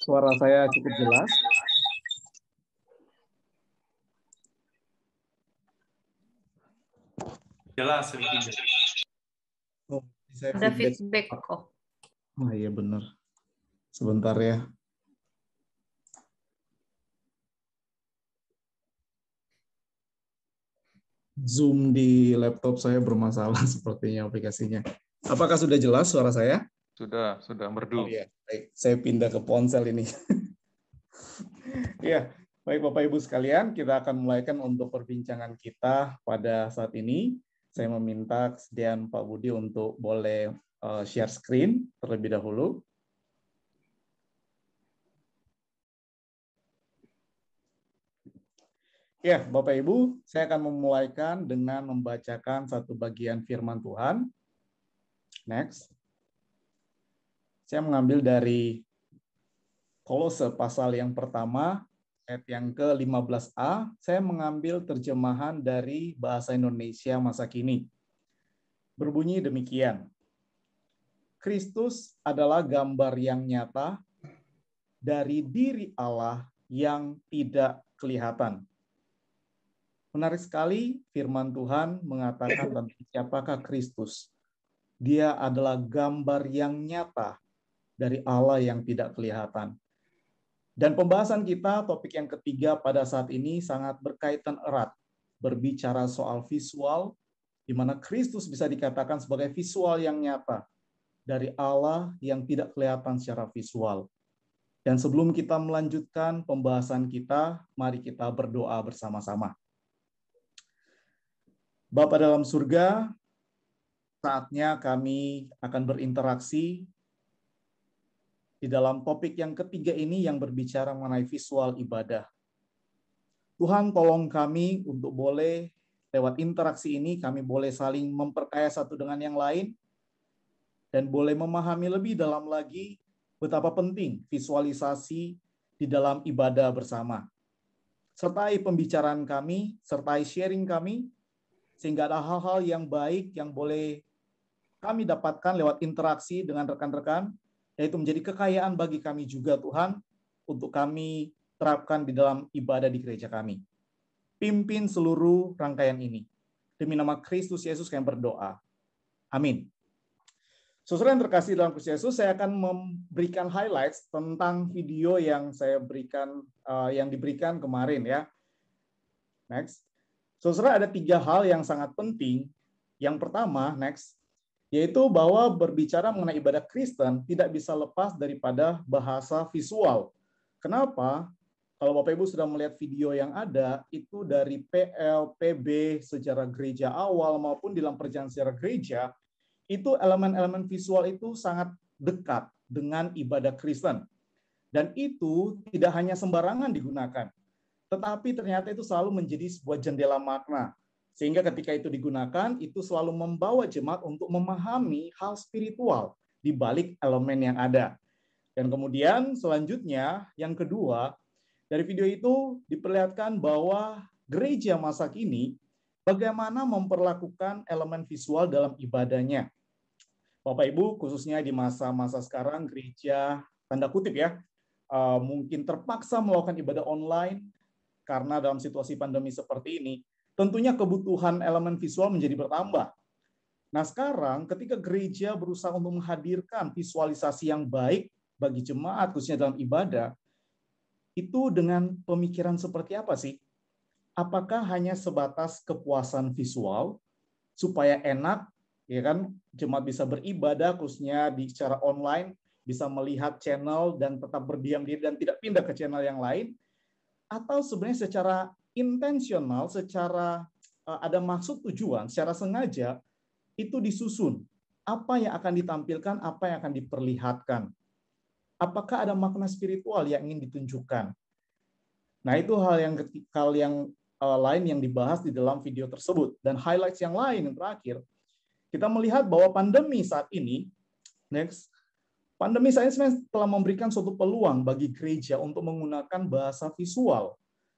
suara saya cukup jelas? Jelas, Ricky. Oh, saya Ada feedback kok. Oh iya benar. Sebentar ya. Zoom di laptop saya bermasalah sepertinya aplikasinya. Apakah sudah jelas suara saya? Sudah merdu. Oh iya, baik. Saya pindah ke ponsel ini. Ya, baik Bapak Ibu sekalian, kita akan mulaikan untuk perbincangan kita pada saat ini. Saya meminta kesediaan Pak Budi untuk boleh share screen terlebih dahulu. Ya, Bapak Ibu, saya akan memulaikan dengan membacakan satu bagian firman Tuhan. Next. Saya mengambil dari Kolose pasal yang pertama, ayat yang ke-15a. Saya mengambil terjemahan dari bahasa Indonesia masa kini. Berbunyi demikian. Kristus adalah gambar yang nyata dari diri Allah yang tidak kelihatan. Menarik sekali firman Tuhan mengatakan tentang siapakah Kristus. Dia adalah gambar yang nyata dari Allah yang tidak kelihatan. Dan pembahasan kita, topik yang ketiga pada saat ini sangat berkaitan erat. Berbicara soal visual, di mana Kristus bisa dikatakan sebagai visual yang nyata dari Allah yang tidak kelihatan secara visual. Dan sebelum kita melanjutkan pembahasan kita, mari kita berdoa bersama-sama. Bapa dalam surga, saatnya kami akan berinteraksi di dalam topik yang ketiga ini yang berbicara mengenai visual ibadah. Tuhan tolong kami untuk boleh lewat interaksi ini kami boleh saling memperkaya satu dengan yang lain dan boleh memahami lebih dalam lagi betapa penting visualisasi di dalam ibadah bersama. Sertai pembicaraan kami, sertai sharing kami, sehingga ada hal-hal yang baik yang boleh kami dapatkan lewat interaksi dengan rekan-rekan, yaitu menjadi kekayaan bagi kami juga Tuhan, untuk kami terapkan di dalam ibadah di gereja kami. Pimpin seluruh rangkaian ini. Demi nama Kristus Yesus kami berdoa. Amin. Saudara yang terkasih dalam Kristus Yesus, saya akan memberikan highlights tentang video yang saya berikan, yang diberikan kemarin ya. Next. Saudara, ada 3 hal yang sangat penting. Yang pertama, next, yaitu bahwa berbicara mengenai ibadah Kristen tidak bisa lepas daripada bahasa visual. Kenapa? Kalau Bapak Ibu sudah melihat video yang ada, itu dari PL, PB, sejarah gereja awal maupun di dalam perjalanan sejarah gereja, itu elemen-elemen visual itu sangat dekat dengan ibadah Kristen. Dan itu tidak hanya sembarangan digunakan, tetapi ternyata itu selalu menjadi sebuah jendela makna. Sehingga ketika itu digunakan, itu selalu membawa jemaat untuk memahami hal spiritual di balik elemen yang ada. Dan kemudian selanjutnya, yang kedua, dari video itu diperlihatkan bahwa gereja masa kini bagaimana memperlakukan elemen visual dalam ibadahnya. Bapak Ibu, khususnya di masa-masa sekarang, gereja, tanda kutip ya, mungkin terpaksa melakukan ibadah online, karena dalam situasi pandemi seperti ini, tentunya kebutuhan elemen visual menjadi bertambah. Nah sekarang ketika gereja berusaha untuk menghadirkan visualisasi yang baik bagi jemaat, khususnya dalam ibadah, itu dengan pemikiran seperti apa sih? Apakah hanya sebatas kepuasan visual, supaya enak, ya kan, jemaat bisa beribadah, khususnya di secara online, bisa melihat channel dan tetap berdiam diri dan tidak pindah ke channel yang lain, atau sebenarnya secara intensional, secara ada maksud tujuan, secara sengaja, itu disusun. Apa yang akan ditampilkan, apa yang akan diperlihatkan. Apakah ada makna spiritual yang ingin ditunjukkan? Nah, itu hal yang lain yang dibahas di dalam video tersebut. Dan highlights yang lain, yang terakhir, kita melihat bahwa pandemi saat ini, next, pandemi saat ini telah memberikan suatu peluang bagi gereja untuk menggunakan bahasa visual.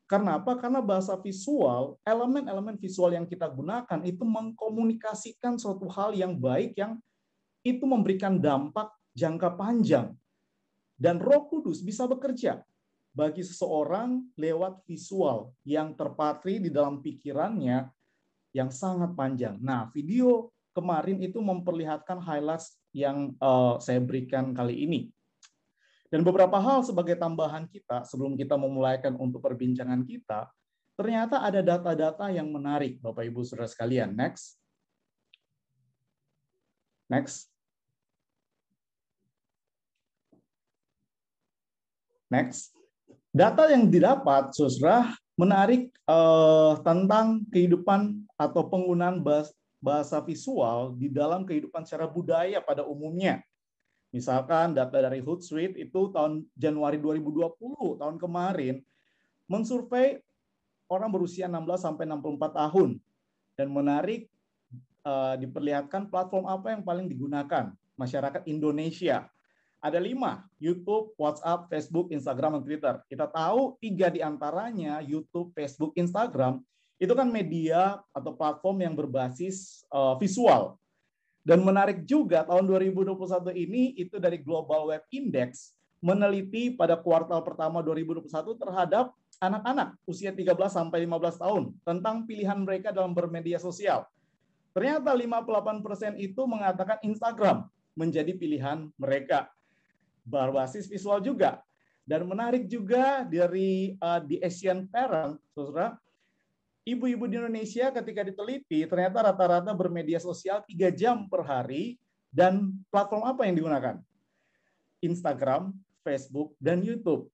Karena apa? Karena bahasa visual, elemen-elemen visual yang kita gunakan itu mengkomunikasikan suatu hal yang baik yang itu memberikan dampak jangka panjang. Dan Roh Kudus bisa bekerja bagi seseorang lewat visual yang terpatri di dalam pikirannya yang sangat panjang. Nah, video kemarin itu memperlihatkan highlights yang saya berikan kali ini. Dan beberapa hal sebagai tambahan kita sebelum kita memulaikan untuk perbincangan kita, ternyata ada data-data yang menarik, Bapak Ibu Saudara sekalian. Next. Next. Next. Data yang didapat, Saudara, menarik tentang kehidupan atau penggunaan bahasa visual di dalam kehidupan secara budaya pada umumnya. Misalkan data dari Hootsuite itu tahun Januari 2020, tahun kemarin, mensurvei orang berusia 16 sampai 64 tahun. Dan menarik diperlihatkan platform apa yang paling digunakan masyarakat Indonesia. Ada 5, YouTube, WhatsApp, Facebook, Instagram, dan Twitter. Kita tahu 3 diantaranya, YouTube, Facebook, Instagram, itu kan media atau platform yang berbasis visual. Dan menarik juga, tahun 2021 ini, itu dari Global Web Index, meneliti pada kuartal pertama 2021 terhadap anak-anak usia 13 sampai 15 tahun, tentang pilihan mereka dalam bermedia sosial. Ternyata 58% itu mengatakan Instagram menjadi pilihan mereka. Berbasis visual juga. Dan menarik juga dari The Asian Parent, saudara, ibu-ibu di Indonesia ketika diteliti, ternyata rata-rata bermedia sosial 3 jam per hari, dan platform apa yang digunakan? Instagram, Facebook, dan YouTube.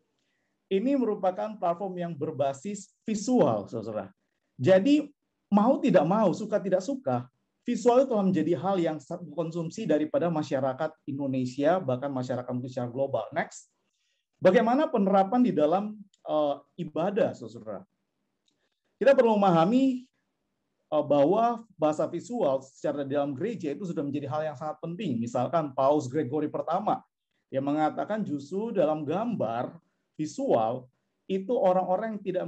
Ini merupakan platform yang berbasis visual, saudara. Jadi, mau tidak mau, suka tidak suka, visual itu telah menjadi hal yang konsumsi daripada masyarakat Indonesia, bahkan masyarakat secara global. Next. Bagaimana penerapan di dalam ibadah, saudara? Kita perlu memahami bahwa bahasa visual secara dalam gereja itu sudah menjadi hal yang sangat penting. Misalkan Paus Gregory pertama yang mengatakan justru dalam gambar visual itu orang-orang yang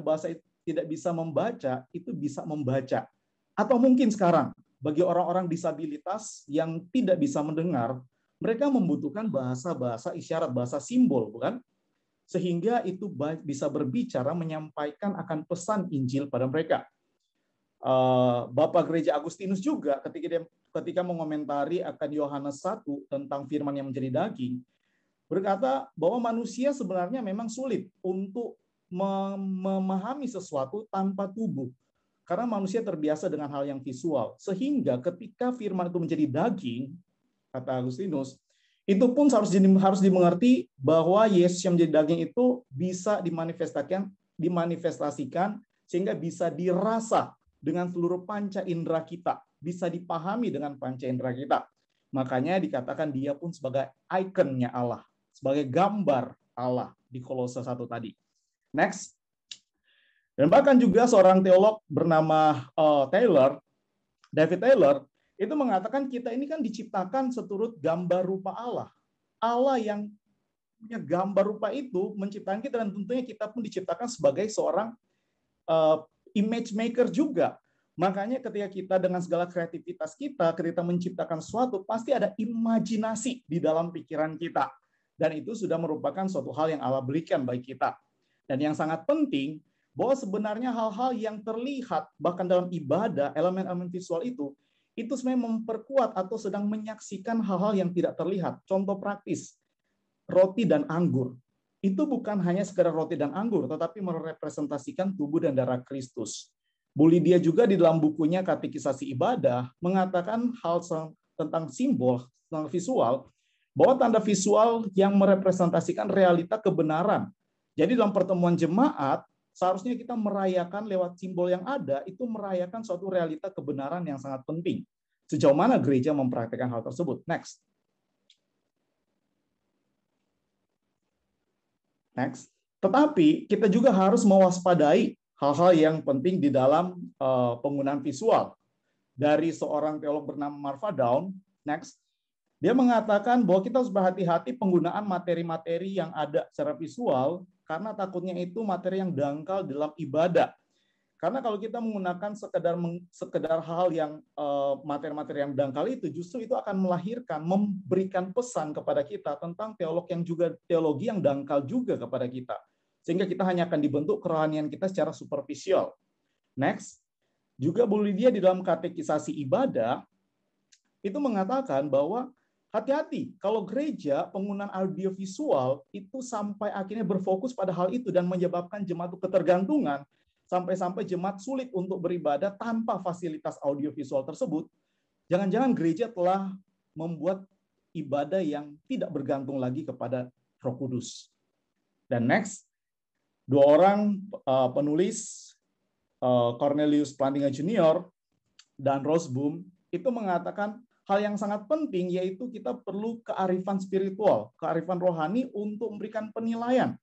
tidak bisa membaca itu bisa membaca. Atau mungkin sekarang bagi orang-orang disabilitas yang tidak bisa mendengar, mereka membutuhkan bahasa-bahasa isyarat, bahasa simbol, bukan? Sehingga itu bisa berbicara, menyampaikan akan pesan Injil pada mereka. Bapak Gereja Agustinus juga ketika mengomentari akan Yohanes 1 tentang firman yang menjadi daging, berkata bahwa manusia sebenarnya memang sulit untuk memahami sesuatu tanpa tubuh. Karena manusia terbiasa dengan hal yang visual. Sehingga ketika firman itu menjadi daging, kata Agustinus, itu pun harus dimengerti bahwa Yesus yang menjadi daging itu bisa dimanifestasikan sehingga bisa dirasa dengan seluruh panca indera kita. Bisa dipahami dengan panca indera kita. Makanya dikatakan dia pun sebagai ikonnya Allah. Sebagai gambar Allah di Kolose 1 tadi. Next. Dan bahkan juga seorang teolog bernama David Taylor, itu mengatakan kita ini kan diciptakan seturut gambar rupa Allah. Allah yang punya gambar rupa itu menciptakan kita, dan tentunya kita pun diciptakan sebagai seorang image maker juga. Makanya ketika kita dengan segala kreativitas kita, ketika menciptakan sesuatu, pasti ada imajinasi di dalam pikiran kita. Dan itu sudah merupakan suatu hal yang Allah berikan bagi kita. Dan yang sangat penting, bahwa sebenarnya hal-hal yang terlihat bahkan dalam ibadah, elemen-elemen visual itu sebenarnya memperkuat atau sedang menyaksikan hal-hal yang tidak terlihat. Contoh praktis, roti dan anggur. Itu bukan hanya sekedar roti dan anggur, tetapi merepresentasikan tubuh dan darah Kristus. Bu Lydia juga di dalam bukunya Katekisasi Ibadah mengatakan hal tentang simbol, tentang visual, bahwa tanda visual yang merepresentasikan realita kebenaran. Jadi dalam pertemuan jemaat, seharusnya kita merayakan lewat simbol yang ada, itu merayakan suatu realita kebenaran yang sangat penting. Sejauh mana gereja mempraktikkan hal tersebut? Next. Next. Tetapi kita juga harus mewaspadai hal-hal yang penting di dalam penggunaan visual. Dari seorang teolog bernama Marva Dawn, next. Dia mengatakan bahwa kita harus berhati-hati penggunaan materi-materi yang ada secara visual, karena takutnya itu materi yang dangkal dalam ibadah. Karena kalau kita menggunakan sekedar hal yang materi-materi yang dangkal itu, justru itu akan melahirkan, memberikan pesan kepada kita tentang teologi yang dangkal juga kepada kita. Sehingga kita hanya akan dibentuk kerohanian kita secara superficial. Next, juga Bu Lydia di dalam katekisasi ibadah itu mengatakan bahwa hati-hati kalau gereja penggunaan audiovisual itu sampai akhirnya berfokus pada hal itu dan menyebabkan jemaat itu ketergantungan, sampai-sampai jemaat sulit untuk beribadah tanpa fasilitas audiovisual tersebut. Jangan-jangan gereja telah membuat ibadah yang tidak bergantung lagi kepada Roh Kudus. Dan next, dua orang penulis, Cornelius Plantinga Junior dan Rosboom, itu mengatakan hal yang sangat penting, yaitu kita perlu kearifan spiritual, kearifan rohani untuk memberikan penilaian.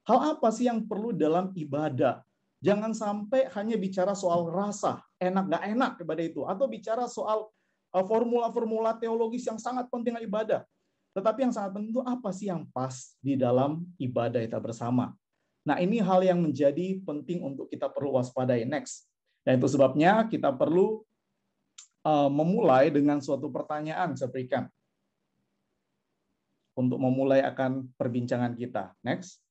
Hal apa sih yang perlu dalam ibadah? Jangan sampai hanya bicara soal rasa, enak nggak enak ibadah itu, atau bicara soal formula-formula teologis yang sangat penting dalam ibadah. Tetapi yang sangat penting itu apa sih yang pas di dalam ibadah kita bersama. Nah, ini hal yang menjadi penting untuk kita perlu waspadai next. Dan itu sebabnya kita perlu memulai dengan suatu pertanyaan saya berikan untuk memulai akan perbincangan kita. Next.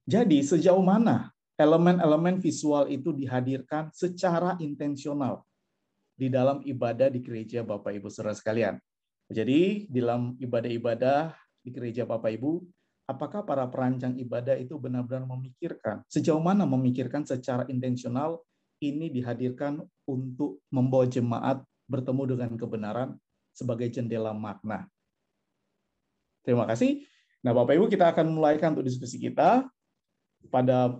Jadi sejauh mana elemen-elemen visual itu dihadirkan secara intensional di dalam ibadah di gereja Bapak Ibu Saudara sekalian. Jadi di dalam ibadah-ibadah di gereja Bapak Ibu, apakah para perancang ibadah itu benar-benar memikirkan, sejauh mana memikirkan secara intensional ini dihadirkan untuk membawa jemaat bertemu dengan kebenaran sebagai jendela makna. Terima kasih. Nah Bapak Ibu, kita akan mulaikan untuk diskusi kita pada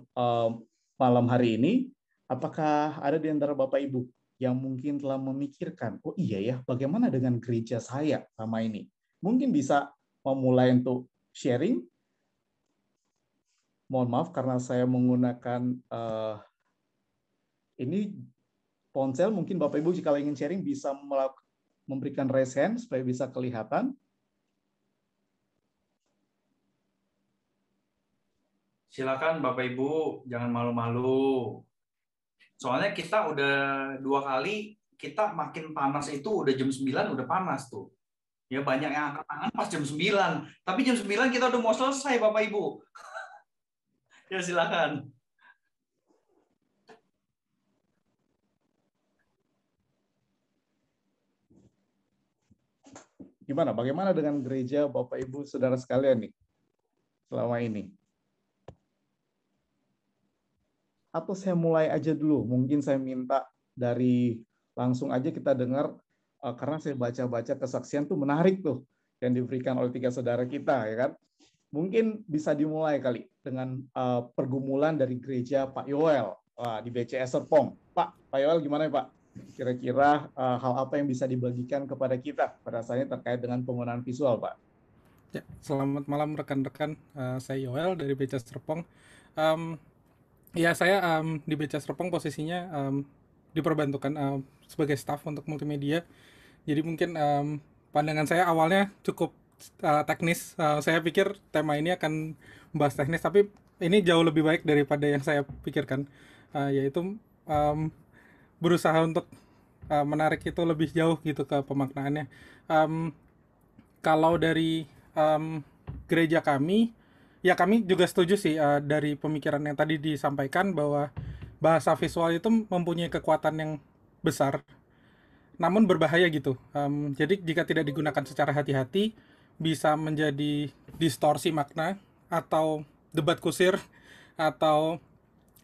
malam hari ini. Apakah ada di antara Bapak Ibu yang mungkin telah memikirkan, oh iya ya, bagaimana dengan gereja saya sama ini? Mungkin bisa memulai untuk sharing. Mohon maaf karena saya menggunakan ini ponsel, mungkin Bapak Ibu jika ingin sharing bisa memberikan raise hand supaya bisa kelihatan. Silakan Bapak Ibu, jangan malu-malu. Soalnya kita udah 2 kali, kita makin panas itu udah jam 9 udah panas tuh. Ya banyak yang angkat tangan pas jam 9. Tapi jam 9 kita udah mau selesai Bapak Ibu. Ya silakan. Gimana? Bagaimana dengan gereja Bapak Ibu Saudara sekalian nih selama ini? Atau saya mulai aja dulu, mungkin saya minta dari langsung aja kita dengar, karena saya baca-baca kesaksian tuh menarik tuh yang diberikan oleh 3 saudara kita, ya kan? Mungkin bisa dimulai kali dengan pergumulan dari gereja Pak Yoel di BCS Serpong. Pak Yoel gimana ya Pak? Kira-kira hal apa yang bisa dibagikan kepada kita pada saatnya terkait dengan penggunaan visual, Pak? Ya, selamat malam rekan-rekan. Saya Yoel dari BCS Serpong. Ya, saya di BCS Serpong posisinya diperbantukan sebagai staf untuk multimedia. Jadi mungkin pandangan saya awalnya cukup teknis. Saya pikir tema ini akan membahas teknis, tapi ini jauh lebih baik daripada yang saya pikirkan, yaitu berusaha untuk menarik itu lebih jauh gitu ke pemaknaannya. Kalau dari gereja kami, ya kami juga setuju sih dari pemikiran yang tadi disampaikan bahwa bahasa visual itu mempunyai kekuatan yang besar, namun berbahaya gitu. Jadi jika tidak digunakan secara hati-hati, bisa menjadi distorsi makna, atau debat kusir, atau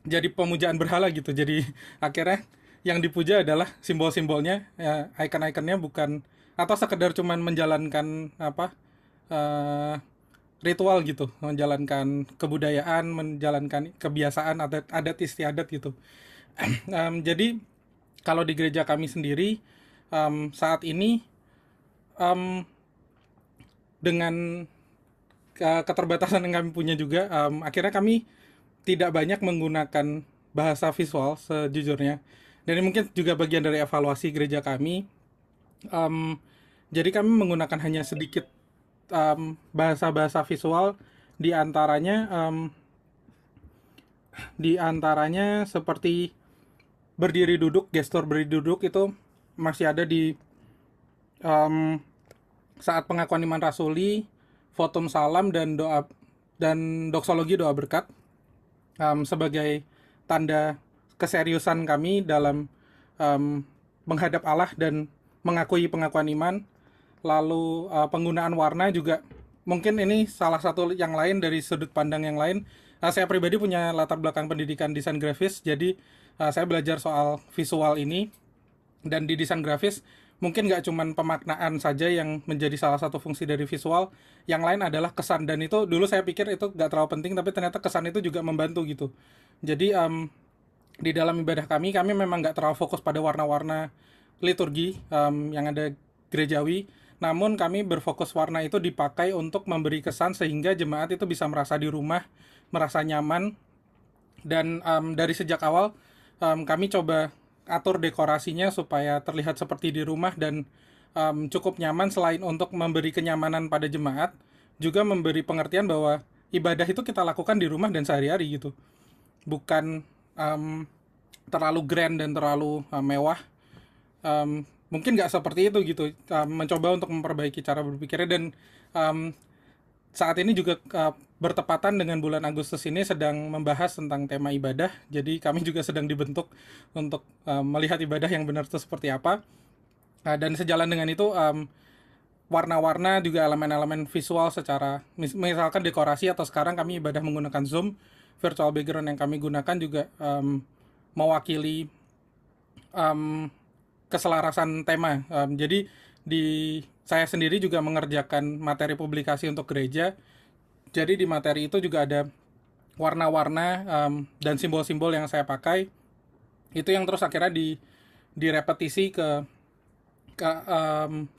jadi pemujaan berhala gitu. Jadi akhirnya yang dipuja adalah simbol-simbolnya, ya, icon-iconnya, bukan, atau sekedar cuman menjalankan ritual gitu, menjalankan kebudayaan, menjalankan kebiasaan adat istiadat gitu. Jadi kalau di gereja kami sendiri saat ini dengan keterbatasan yang kami punya juga, akhirnya kami tidak banyak menggunakan bahasa visual sejujurnya. Dan ini mungkin juga bagian dari evaluasi gereja kami. Jadi kami menggunakan hanya sedikit bahasa-bahasa visual Di antaranya seperti berdiri duduk, gestur berdiri duduk itu masih ada di saat pengakuan iman rasuli, votum salam dan doa dan doksologi doa berkat sebagai tanda keseriusan kami dalam menghadap Allah dan mengakui pengakuan iman. Lalu penggunaan warna juga mungkin ini salah satu yang lain dari sudut pandang yang lain. Saya pribadi punya latar belakang pendidikan desain grafis, jadi saya belajar soal visual ini. Dan di desain grafis mungkin nggak cuman pemaknaan saja yang menjadi salah satu fungsi dari visual, yang lain adalah kesan. Dan itu dulu saya pikir itu nggak terlalu penting, tapi ternyata kesan itu juga membantu gitu. Jadi di dalam ibadah kami memang nggak terlalu fokus pada warna-warna liturgi yang ada gerejawi, namun kami berfokus warna itu dipakai untuk memberi kesan sehingga jemaat itu bisa merasa di rumah, merasa nyaman. Dan dari sejak awal kami coba atur dekorasinya supaya terlihat seperti di rumah dan cukup nyaman. Selain untuk memberi kenyamanan pada jemaat, juga memberi pengertian bahwa ibadah itu kita lakukan di rumah dan sehari-hari gitu, bukan terlalu grand dan terlalu mewah. Mungkin nggak seperti itu gitu. Mencoba untuk memperbaiki cara berpikirnya. Dan saat ini juga bertepatan dengan bulan Agustus ini sedang membahas tentang tema ibadah. Jadi kami juga sedang dibentuk untuk melihat ibadah yang benar itu seperti apa. Dan sejalan dengan itu warna-warna juga elemen-elemen visual secara misalkan dekorasi, atau sekarang kami ibadah menggunakan Zoom, virtual background yang kami gunakan juga mewakili keselarasan tema. Jadi saya sendiri juga mengerjakan materi publikasi untuk gereja. Jadi di materi itu juga ada warna-warna dan simbol-simbol yang saya pakai. Itu yang terus akhirnya direpetisi ke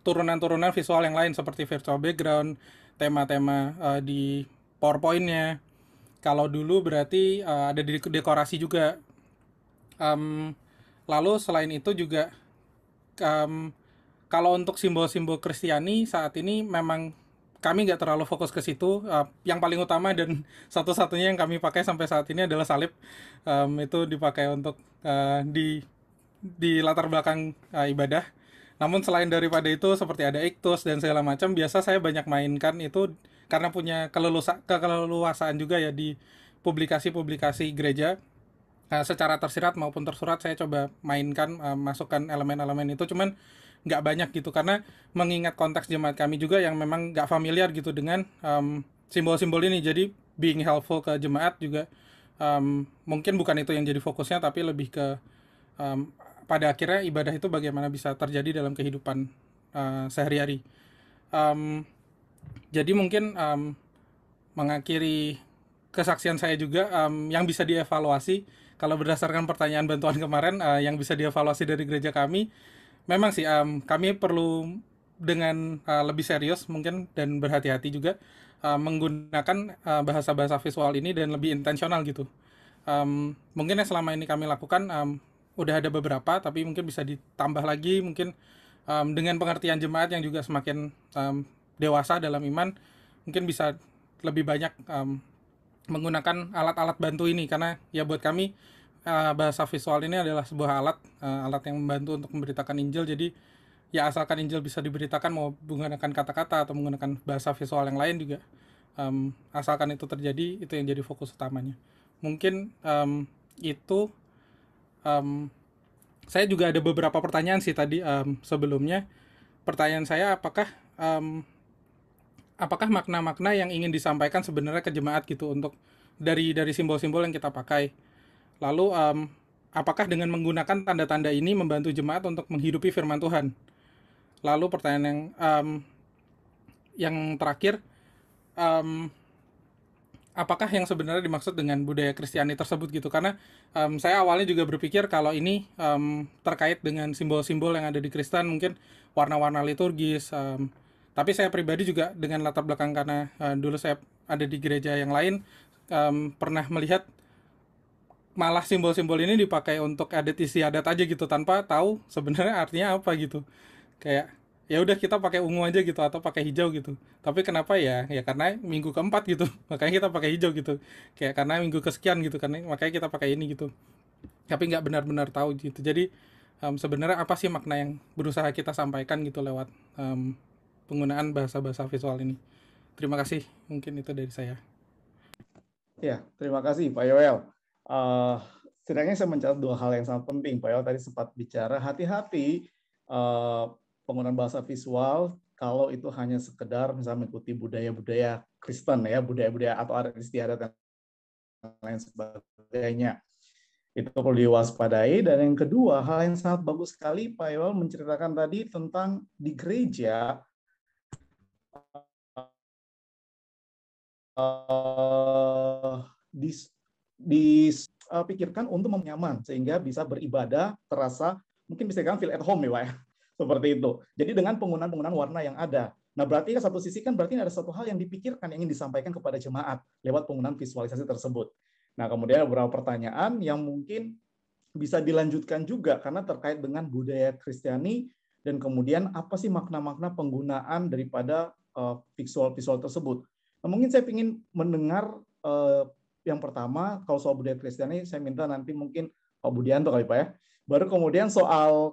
turunan-turunan visual yang lain seperti virtual background, tema-tema di PowerPoint-nya. Kalau dulu berarti ada di dekorasi juga. Lalu selain itu juga kalau untuk simbol-simbol Kristiani saat ini memang kami nggak terlalu fokus ke situ. Yang paling utama dan satu-satunya yang kami pakai sampai saat ini adalah salib. Itu dipakai untuk di latar belakang ibadah. Namun selain daripada itu seperti ada iktus dan segala macam, biasa saya banyak mainkan itu karena punya keleluasaan juga ya di publikasi-publikasi gereja. Secara tersirat maupun tersurat saya coba mainkan, masukkan elemen-elemen itu, cuman nggak banyak gitu karena mengingat konteks jemaat kami juga yang memang nggak familiar gitu dengan simbol-simbol ini. Jadi being helpful ke jemaat juga mungkin bukan itu yang jadi fokusnya, tapi lebih ke pada akhirnya ibadah itu bagaimana bisa terjadi dalam kehidupan sehari-hari. Jadi mungkin mengakhiri kesaksian saya juga yang bisa dievaluasi kalau berdasarkan pertanyaan bantuan kemarin, yang bisa dievaluasi dari gereja kami memang sih kami perlu dengan lebih serius mungkin dan berhati-hati juga menggunakan bahasa-bahasa visual ini dan lebih intensional gitu. Mungkin yang selama ini kami lakukan udah ada beberapa, tapi mungkin bisa ditambah lagi mungkin dengan pengertian jemaat yang juga semakin dewasa dalam iman, mungkin bisa lebih banyak menggunakan alat-alat bantu ini, karena ya buat kami bahasa visual ini adalah sebuah alat yang membantu untuk memberitakan Injil. Jadi ya asalkan Injil bisa diberitakan mau menggunakan kata-kata atau menggunakan bahasa visual yang lain juga, asalkan itu terjadi, itu yang jadi fokus utamanya. Mungkin itu saya juga ada beberapa pertanyaan sih tadi sebelumnya. Pertanyaan saya apakah makna-makna yang ingin disampaikan sebenarnya ke jemaat gitu untuk dari simbol-simbol yang kita pakai. Lalu apakah dengan menggunakan tanda-tanda ini membantu jemaat untuk menghidupi firman Tuhan? Lalu pertanyaan yang terakhir, apakah yang sebenarnya dimaksud dengan budaya Kristiani tersebut gitu? Karena saya awalnya juga berpikir kalau ini terkait dengan simbol-simbol yang ada di Kristen, mungkin warna-warna liturgis. Tapi saya pribadi juga dengan latar belakang karena dulu saya ada di gereja yang lain, pernah melihat malah simbol-simbol ini dipakai untuk adat istiadat aja gitu tanpa tahu sebenarnya artinya apa gitu. Kayak ya udah kita pakai ungu aja gitu atau pakai hijau gitu. Tapi kenapa ya? Ya karena minggu keempat gitu. Makanya kita pakai hijau gitu. Kayak karena minggu kesekian gitu karena makanya kita pakai ini gitu. Tapi nggak benar-benar tahu gitu. Jadi sebenarnya apa sih makna yang berusaha kita sampaikan gitu lewat penggunaan bahasa-bahasa visual ini. Terima kasih, mungkin itu dari saya. Ya, terima kasih Pak Yoel. Setidaknya saya mencatat dua hal yang sangat penting. Pak Yoel tadi sempat bicara hati-hati penggunaan bahasa visual kalau itu hanya sekedar misalnya mengikuti budaya-budaya Kristen ya, budaya-budaya atau adat istiadat dan lain sebagainya. Itu perlu diwaspadai. Dan yang kedua, hal yang sangat bagus sekali Pak Yoel menceritakan tadi tentang di gereja dipikirkan untuk nyaman sehingga bisa beribadah terasa mungkin bisa kan feel at home ya Pak ya. Seperti itu. Jadi dengan penggunaan warna yang ada. Nah, berarti satu sisi kan berarti ada satu hal yang dipikirkan yang ingin disampaikan kepada jemaat lewat penggunaan visualisasi tersebut. Nah, kemudian ada beberapa pertanyaan yang mungkin bisa dilanjutkan juga karena terkait dengan budaya Kristiani dan kemudian apa sih makna-makna penggunaan daripada visual tersebut. Nah, mungkin saya ingin mendengar yang pertama kalau soal budaya Kristiani saya minta nanti mungkin Pak Budianto kali Pak ya. Baru kemudian soal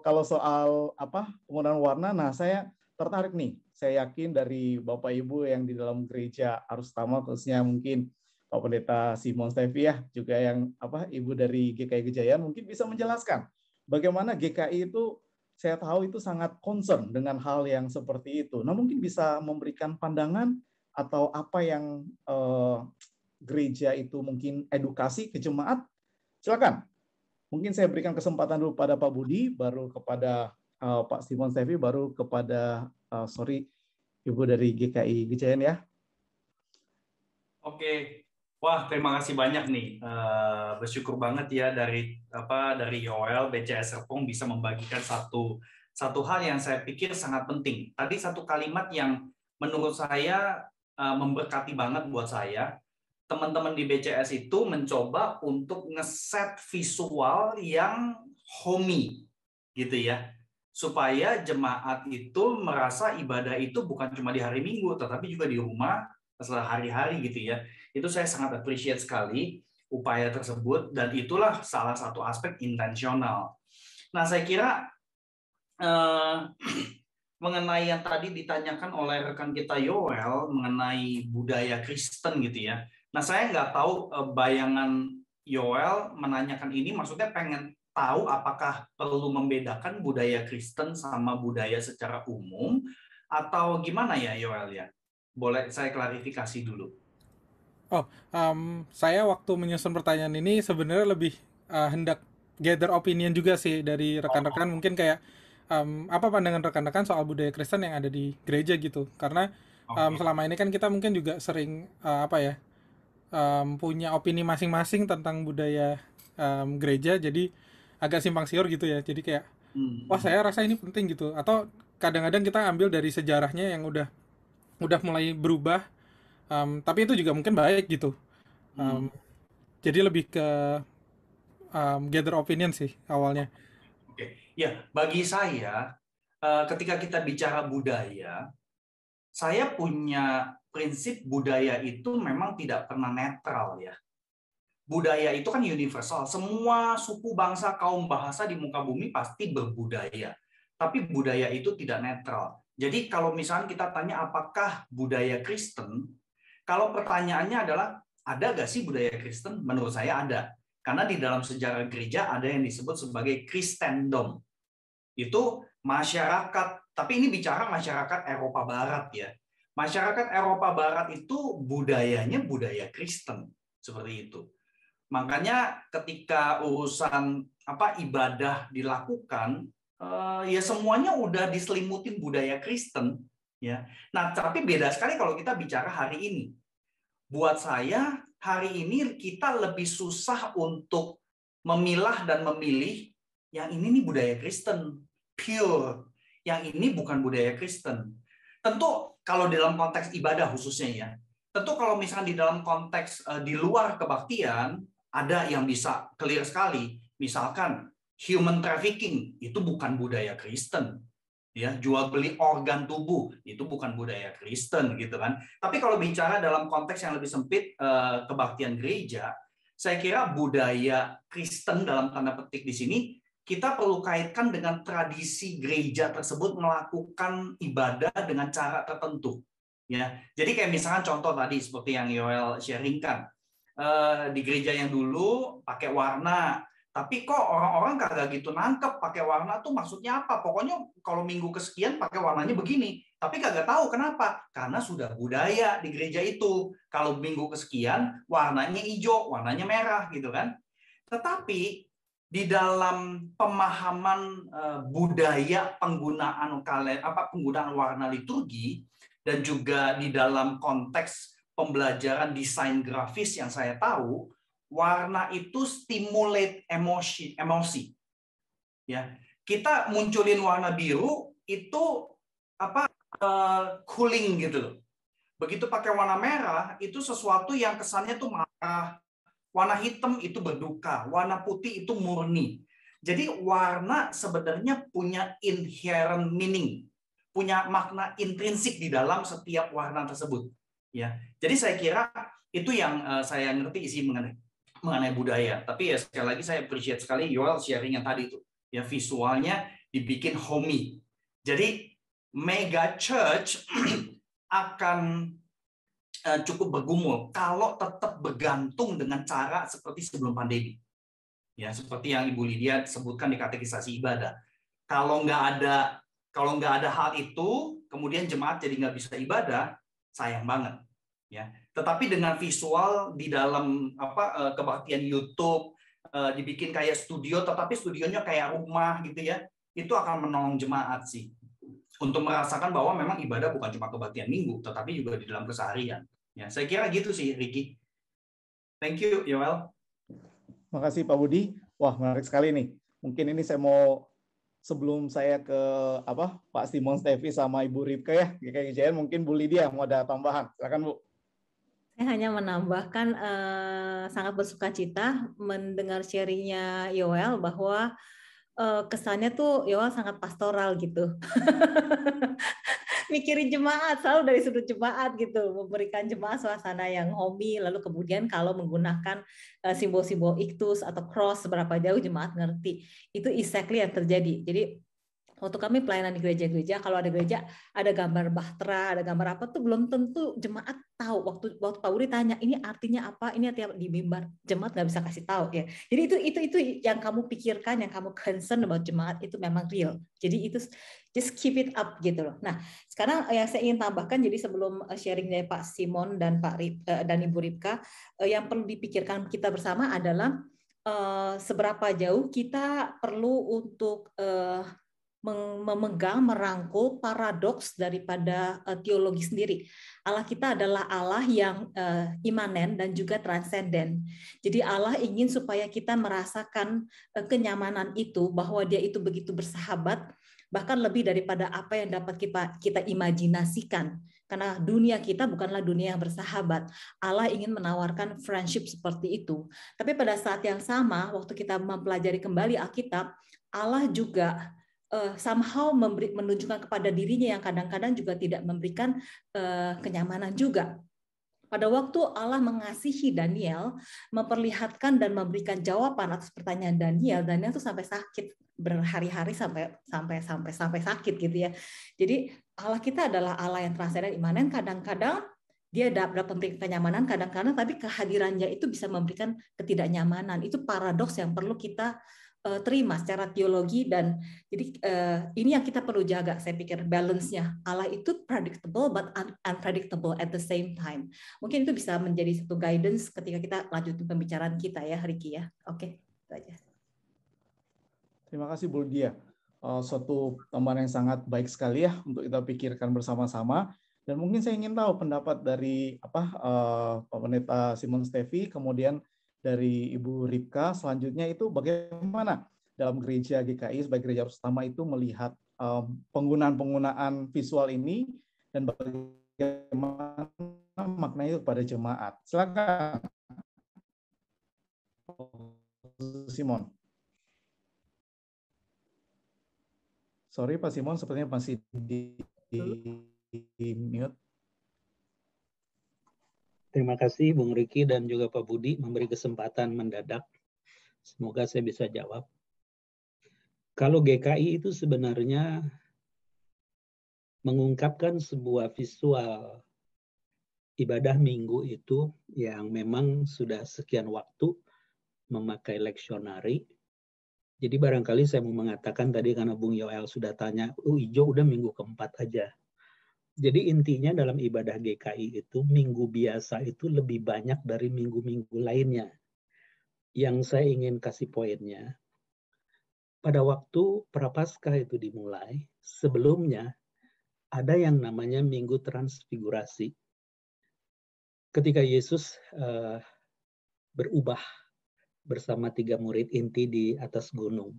penggunaan warna, nah saya tertarik nih. Saya yakin dari Bapak Ibu yang di dalam gereja Arus Utama khususnya mungkin Pak Pendeta Simon Stevi ya, juga yang Ibu dari GKI Gejayan mungkin bisa menjelaskan bagaimana GKI itu saya tahu itu sangat concern dengan hal yang seperti itu. Nah, mungkin bisa memberikan pandangan atau apa yang gereja itu mungkin edukasi ke jemaat. Silakan. Mungkin saya berikan kesempatan dulu pada Pak Budi, baru kepada Pak Simon Stevi, baru kepada Ibu dari GKI Gejayan ya. Oke. Wah, terima kasih banyak nih. Bersyukur banget ya dari Yoel BCS Serpong bisa membagikan satu hal yang saya pikir sangat penting. Tadi satu kalimat yang menurut saya memberkati banget buat saya. Teman-teman di BCS itu mencoba untuk ngeset visual yang homey gitu ya. Supaya jemaat itu merasa ibadah itu bukan cuma di hari Minggu, tetapi juga di rumah setelah hari-hari gitu ya. Itu saya sangat appreciate sekali upaya tersebut dan itulah salah satu aspek intensional. Nah, saya kira mengenai yang tadi ditanyakan oleh rekan kita Yoel mengenai budaya Kristen gitu ya. Nah, saya nggak tahu bayangan Yoel menanyakan ini maksudnya pengen tahu apakah perlu membedakan budaya Kristen sama budaya secara umum atau gimana ya Yoel ya? Boleh saya klarifikasi dulu. Oh, saya waktu menyusun pertanyaan ini sebenarnya lebih hendak gather opinion juga sih dari rekan-rekan. Mungkin kayak apa pandangan rekan-rekan soal budaya Kristen yang ada di gereja gitu. Karena selama ini kan kita mungkin juga sering punya opini masing-masing tentang budaya gereja. Jadi agak simpang siur gitu ya. Jadi kayak, wah saya rasa ini penting gitu. Atau kadang-kadang kita ambil dari sejarahnya yang udah mulai berubah. Tapi itu juga mungkin baik gitu. Jadi lebih ke gather opinion sih awalnya. Oke, ya bagi saya ketika kita bicara budaya, saya punya prinsip budaya itu memang tidak pernah netral ya. Budaya itu kan universal, semua suku, bangsa, kaum, bahasa di muka bumi pasti berbudaya. Tapi budaya itu tidak netral. Jadi kalau misalnya kita tanya apakah budaya Kristen, kalau pertanyaannya adalah ada nggak sih budaya Kristen? Menurut saya ada. Karena di dalam sejarah gereja ada yang disebut sebagai Kristendom. Itu masyarakat, tapi ini bicara masyarakat Eropa Barat ya. Masyarakat Eropa Barat itu budayanya budaya Kristen, seperti itu. Makanya ketika urusan ibadah dilakukan, ya semuanya udah diselimutin budaya Kristen, ya. Nah, tapi beda sekali kalau kita bicara hari ini. Buat saya hari ini kita lebih susah untuk memilah dan memilih yang ini nih budaya Kristen pure, yang ini bukan budaya Kristen. Tentu kalau dalam konteks ibadah khususnya ya. Tentu kalau misalnya di dalam konteks di luar kebaktian ada yang bisa clear sekali. Misalkan human trafficking itu bukan budaya Kristen. ya, jual beli organ tubuh itu bukan budaya Kristen gitu kan. Tapi kalau bicara dalam konteks yang lebih sempit, kebaktian gereja, saya kira budaya Kristen dalam tanda petik di sini kita perlu kaitkan dengan tradisi gereja tersebut melakukan ibadah dengan cara tertentu, ya. Jadi kayak misalkan contoh tadi seperti yang Yoel sharingkan, di gereja yang dulu pakai warna. Tapi kok orang-orang kagak gitu nangkep pakai warna tuh maksudnya apa? Pokoknya kalau minggu kesekian pakai warnanya begini. Tapi kagak tahu kenapa. Karena sudah budaya di gereja itu. Kalau minggu kesekian warnanya hijau, warnanya merah gitu kan. Tetapi di dalam pemahaman budaya penggunaan penggunaan warna liturgi dan juga di dalam konteks pembelajaran desain grafis yang saya tahu, warna itu stimulate emosi. Ya, kita munculin warna biru itu cooling gitu loh. Begitu pakai warna merah itu sesuatu yang kesannya tuh marah. Warna hitam itu berduka, warna putih itu murni. Jadi warna sebenarnya punya inherent meaning, punya makna intrinsik di dalam setiap warna tersebut. Ya, jadi saya kira itu yang saya ngerti sih mengenai budaya. Tapi ya sekali lagi saya appreciate sekali Yoel sharing yang tadi itu. Ya visualnya dibikin homey. Jadi mega church akan cukup bergumul kalau tetap bergantung dengan cara seperti sebelum pandemi. Ya, seperti yang Ibu Lydia sebutkan di katekisasi ibadah. Kalau nggak ada hal itu, kemudian jemaat jadi nggak bisa ibadah, sayang banget. Ya, tetapi dengan visual di dalam kebaktian YouTube dibikin kayak studio, tetapi studionya kayak rumah gitu ya, itu akan menolong jemaat sih untuk merasakan bahwa memang ibadah bukan cuma kebaktian minggu, tetapi juga di dalam keseharian. Ya, saya kira gitu sih, Ricky. Thank you, Yoel. Makasih Pak Budi. Wah, menarik sekali nih. Mungkin ini saya mau sebelum saya ke Pak Simon Stevi sama Ibu Ripka ya, GKI mungkin Bu Lydia mau ada tambahan. Silakan Bu. Saya hanya menambahkan sangat bersuka cita mendengar sharingnya Yoel bahwa kesannya tuh Yoel sangat pastoral gitu. Mikirin jemaat, selalu dari sudut jemaat gitu, memberikan jemaat suasana yang homey, lalu kemudian kalau menggunakan simbol-simbol iktus atau cross seberapa jauh jemaat ngerti. Itu exactly yang terjadi. Jadi waktu kami pelayanan di gereja-gereja, kalau ada gereja ada gambar bahtera, ada gambar apa tuh belum tentu jemaat tahu. Waktu Pak Budi tanya ini artinya apa, ini artinya di mimbar, jemaat nggak bisa kasih tahu ya. Jadi itu yang kamu pikirkan, yang kamu concern about jemaat itu memang real. Jadi itu just keep it up gitu loh. Nah sekarang yang saya ingin tambahkan, jadi sebelum sharing dari Pak Simon dan dan Ibu Ripka, yang perlu dipikirkan kita bersama adalah seberapa jauh kita perlu untuk memegang, merangkul paradoks daripada teologi sendiri. Allah kita adalah Allah yang imanen dan juga transenden. Jadi Allah ingin supaya kita merasakan kenyamanan itu, bahwa Dia itu begitu bersahabat, bahkan lebih daripada apa yang dapat kita imajinasikan. Karena dunia kita bukanlah dunia yang bersahabat. Allah ingin menawarkan friendship seperti itu. Tapi pada saat yang sama, waktu kita mempelajari kembali Alkitab, Allah juga somehow menunjukkan kepada dirinya yang kadang-kadang juga tidak memberikan kenyamanan juga. Pada waktu Allah mengasihi Daniel, memperlihatkan dan memberikan jawaban atas pertanyaan Daniel itu sampai sakit berhari-hari sampai sakit gitu ya. Jadi Allah kita adalah Allah yang transenden imanen. Kadang-kadang dia dapat memberikan kenyamanan, kadang-kadang tapi kehadirannya itu bisa memberikan ketidaknyamanan. Itu paradoks yang perlu kita terima secara teologi, dan jadi ini yang kita perlu jaga. Saya pikir balance-nya Allah itu predictable but unpredictable at the same time. Mungkin itu bisa menjadi satu guidance ketika kita lanjutin pembicaraan kita ya, Ricky ya. Oke, itu aja. Terima kasih Bu Lydia. Suatu tambahan yang sangat baik sekali ya untuk kita pikirkan bersama-sama. Dan mungkin saya ingin tahu pendapat dari Pak Pendeta Simon Stevi, kemudian dari Ibu Ripka, selanjutnya itu bagaimana dalam gereja GKI sebagai gereja pertama itu melihat penggunaan visual ini dan bagaimana maknanya kepada jemaat. Silakan, Simon. Sorry Pak Simon, sepertinya masih di mute. Terima kasih Bung Riki dan juga Pak Budi memberi kesempatan mendadak. Semoga saya bisa jawab. Kalau GKI itu sebenarnya mengungkapkan sebuah visual ibadah minggu itu yang memang sudah sekian waktu memakai leksionari. Jadi barangkali saya mau mengatakan tadi karena Bung Yoel sudah tanya, hijau udah minggu keempat aja. Jadi intinya dalam ibadah GKI itu minggu biasa itu lebih banyak dari minggu-minggu lainnya. Yang saya ingin kasih poinnya, pada waktu Prapaskah itu dimulai, sebelumnya ada yang namanya Minggu Transfigurasi. Ketika Yesus berubah bersama 3 murid inti di atas gunung.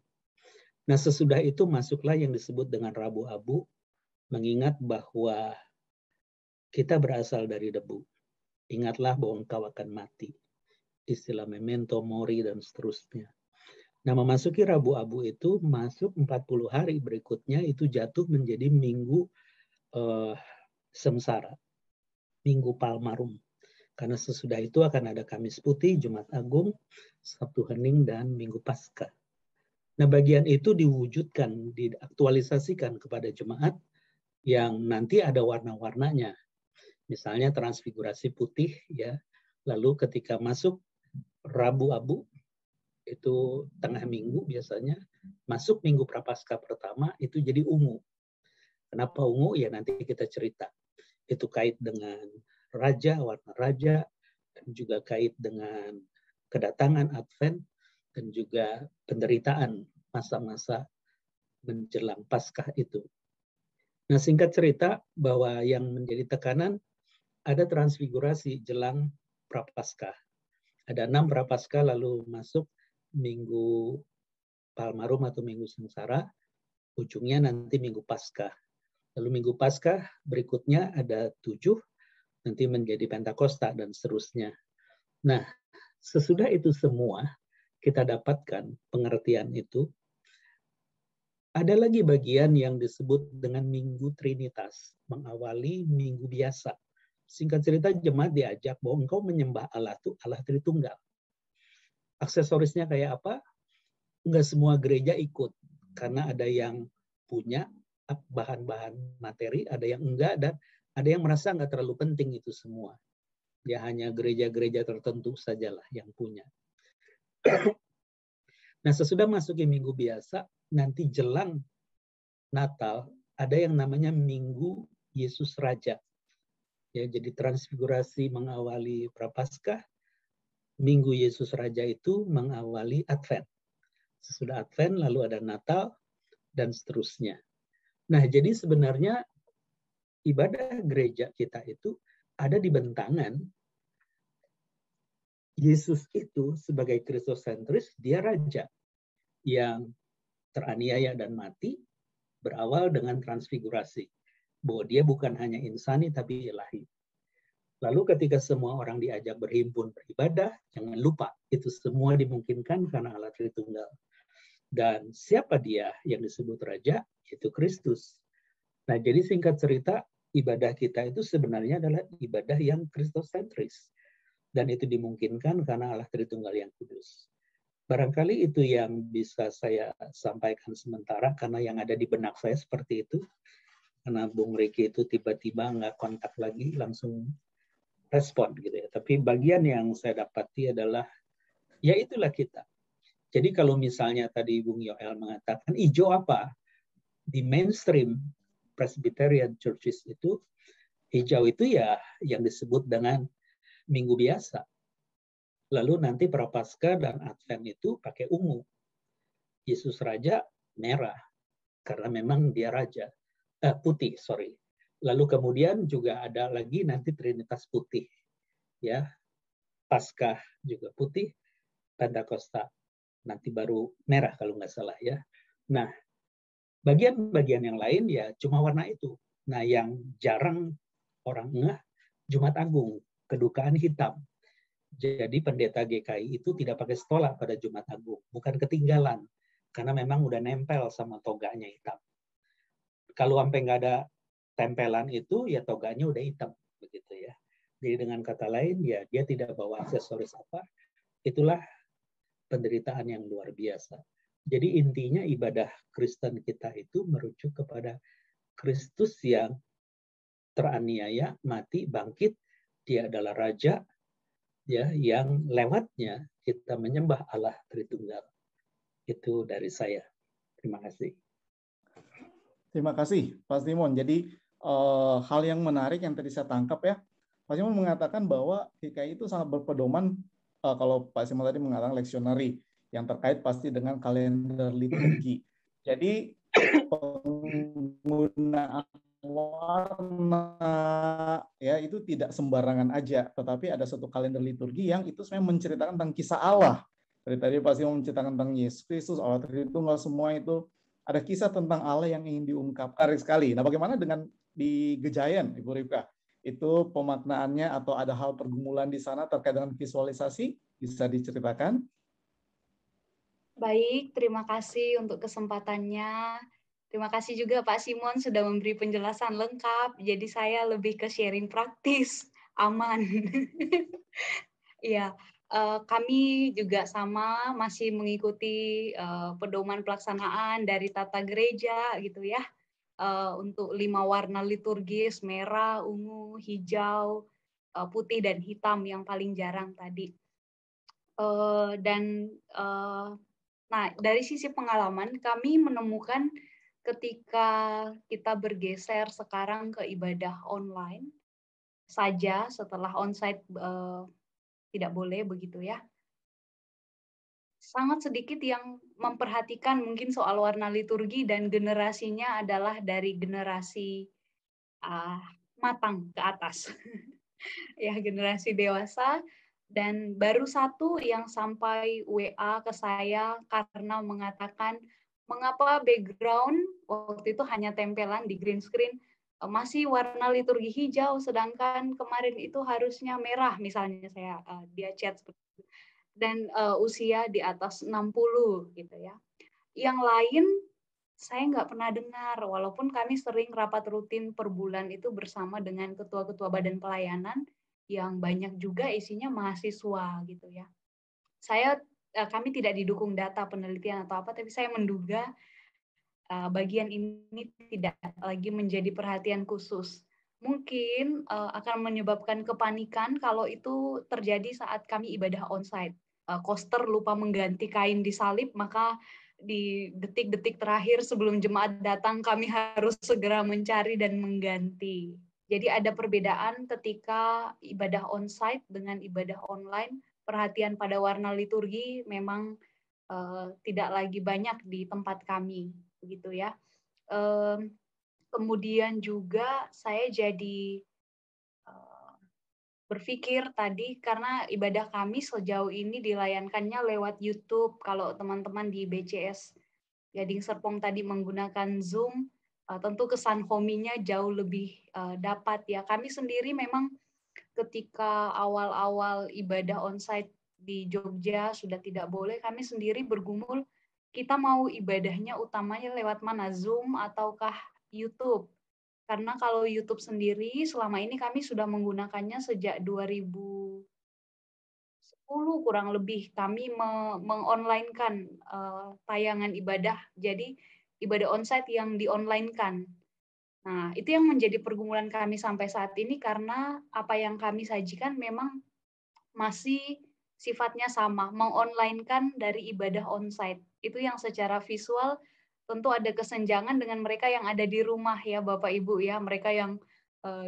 Nah, sesudah itu masuklah yang disebut dengan Rabu Abu, mengingat bahwa kita berasal dari debu. Ingatlah bahwa engkau akan mati. Istilah memento mori dan seterusnya. Nah, memasuki Rabu Abu itu masuk 40 hari berikutnya itu jatuh menjadi Minggu Semsara, Minggu Palmarum. Karena sesudah itu akan ada Kamis Putih, Jumat Agung, Sabtu Hening, dan Minggu Paskah. Nah, bagian itu diwujudkan, diaktualisasikan kepada jemaat yang nanti ada warna-warnanya. Misalnya transfigurasi putih, ya. Lalu ketika masuk Rabu Abu, itu tengah minggu biasanya, masuk Minggu Prapaskah pertama, itu jadi ungu. Kenapa ungu? Ya nanti kita cerita. Itu kait dengan raja, warna raja, dan juga kait dengan kedatangan Advent, dan juga penderitaan masa-masa menjelang Paskah itu. Nah, singkat cerita bahwa yang menjadi tekanan ada transfigurasi jelang Prapaskah. Ada 6 Prapaskah lalu masuk Minggu Palmarum atau Minggu Sengsara, ujungnya nanti Minggu Paskah. Lalu Minggu Paskah berikutnya ada 7, nanti menjadi Pentakosta dan seterusnya. Nah, sesudah itu semua kita dapatkan pengertian itu, ada lagi bagian yang disebut dengan Minggu Trinitas, mengawali Minggu biasa. Singkat cerita jemaat diajak bahwa engkau menyembah Allah itu Allah Tritunggal. Aksesorisnya kayak apa? Enggak semua gereja ikut, karena ada yang punya bahan-bahan materi, ada yang enggak, dan ada yang merasa enggak terlalu penting itu semua. Ya hanya gereja-gereja tertentu sajalah yang punya. Nah, sesudah masuki minggu biasa, nanti jelang Natal, ada yang namanya Minggu Yesus Raja. Ya, jadi transfigurasi mengawali Prapaskah, Minggu Yesus Raja itu mengawali Advent. Sesudah Advent, lalu ada Natal, dan seterusnya. Nah, jadi sebenarnya ibadah gereja kita itu ada di bentangan Yesus itu sebagai Kristosentris, dia raja yang teraniaya dan mati berawal dengan transfigurasi. Bahwa dia bukan hanya insani tapi ilahi. Lalu ketika semua orang diajak berhimpun beribadah, jangan lupa itu semua dimungkinkan karena Allah Tritunggal. Dan siapa dia yang disebut raja? Itu Kristus. Nah, jadi singkat cerita, ibadah kita itu sebenarnya adalah ibadah yang kristosentris. Dan itu dimungkinkan karena Allah Tritunggal yang kudus. Barangkali itu yang bisa saya sampaikan sementara, karena yang ada di benak saya seperti itu. Karena Bung Riki itu tiba-tiba nggak kontak lagi, langsung respon gitu ya. Tapi bagian yang saya dapati adalah, ya itulah kita. Jadi kalau misalnya tadi Bung Yoel mengatakan, hijau apa? Di mainstream Presbyterian Churches itu, hijau itu ya yang disebut dengan minggu biasa. Lalu nanti Prapaskah dan Advent itu pakai ungu. Yesus Raja merah, karena memang dia raja. Putih, sorry. Lalu kemudian juga ada lagi nanti Trinitas putih. Ya, Paskah juga putih, Pentakosta nanti baru merah kalau nggak salah ya. Nah, bagian-bagian yang lain ya cuma warna itu. Nah, yang jarang orang ngeh, Jumat Agung, kedukaan hitam. Jadi pendeta GKI itu tidak pakai stola pada Jumat Agung, bukan ketinggalan, karena memang udah nempel sama toganya hitam. kalau sampai nggak ada tempelan itu, ya toganya udah hitam begitu ya. Jadi dengan kata lain, ya dia tidak bawa aksesoris apa. Itulah penderitaan yang luar biasa. Jadi intinya ibadah Kristen kita itu merujuk kepada Kristus yang teraniaya, mati, bangkit. Dia adalah Raja, ya, yang lewatnya kita menyembah Allah Tritunggal. Itu dari saya. Terima kasih. Terima kasih, Pak Simon. Jadi hal yang menarik yang tadi saya tangkap ya, Pak Simon mengatakan bahwa GKI itu sangat berpedoman, kalau Pak Simon tadi mengatakan leksionari, yang terkait pasti dengan kalender liturgi. Jadi penggunaan warna ya itu tidak sembarangan aja, tetapi ada satu kalender liturgi yang itu sebenarnya menceritakan tentang kisah Allah. Dari tadi Pak Simon menceritakan tentang Yesus Kristus, Allah Tritunggal, semua itu ada kisah tentang Allah yang ingin diungkapkan sekali. Nah, bagaimana dengan di Gejayan, Ibu Rifka? Itu pemaknaannya atau ada hal pergumulan di sana terkait dengan visualisasi? Bisa diceritakan? Baik, terima kasih untuk kesempatannya. Terima kasih juga Pak Simon sudah memberi penjelasan lengkap. Jadi saya lebih ke sharing praktis, aman. Iya, kami juga sama masih mengikuti pedoman pelaksanaan dari tata gereja gitu ya. Untuk 5 warna liturgis, merah, ungu, hijau, putih, dan hitam yang paling jarang tadi. Nah, dari sisi pengalaman, kami menemukan ketika kita bergeser sekarang ke ibadah online saja setelah onsite tidak boleh begitu ya. Sangat sedikit yang memperhatikan mungkin soal warna liturgi dan generasinya adalah dari generasi matang ke atas. Ya, generasi dewasa. Dan baru satu yang sampai WA ke saya karena mengatakan mengapa background waktu itu hanya tempelan di green screen masih warna liturgi hijau, sedangkan kemarin itu harusnya merah, misalnya dia chat seperti itu. Dan usia di atas 60 gitu ya. Yang lain saya nggak pernah dengar, walaupun kami sering rapat rutin per bulan itu bersama dengan ketua-ketua badan pelayanan yang banyak juga isinya mahasiswa gitu ya. Kami tidak didukung data penelitian atau apa, tapi saya menduga bagian ini tidak lagi menjadi perhatian khusus. Mungkin akan menyebabkan kepanikan kalau itu terjadi saat kami ibadah onsite. Koster lupa mengganti kain di salib, maka di detik-detik terakhir sebelum jemaat datang kami harus segera mencari dan mengganti. Jadi ada perbedaan ketika ibadah onsite dengan ibadah online. Perhatian pada warna liturgi memang tidak lagi banyak di tempat kami, begitu ya. Kemudian juga saya jadi berpikir tadi karena ibadah kami sejauh ini dilayankannya lewat YouTube. Kalau teman-teman di BCS Gading Serpong tadi menggunakan Zoom, tentu kesan hominya jauh lebih dapat ya. Kami sendiri memang ketika awal-awal ibadah onsite di Jogja sudah tidak boleh, kami sendiri bergumul kita mau ibadahnya utamanya lewat mana, Zoom ataukah YouTube. Karena kalau YouTube sendiri selama ini kami sudah menggunakannya sejak 2010 kurang lebih. Kami mengonlinekan tayangan ibadah, jadi ibadah onsite yang di-online-kan. Nah, itu yang menjadi pergumulan kami sampai saat ini karena apa yang kami sajikan memang masih sifatnya sama, mengonlinekan dari ibadah onsite. Itu yang secara visual tentu ada kesenjangan dengan mereka yang ada di rumah ya Bapak Ibu ya, mereka yang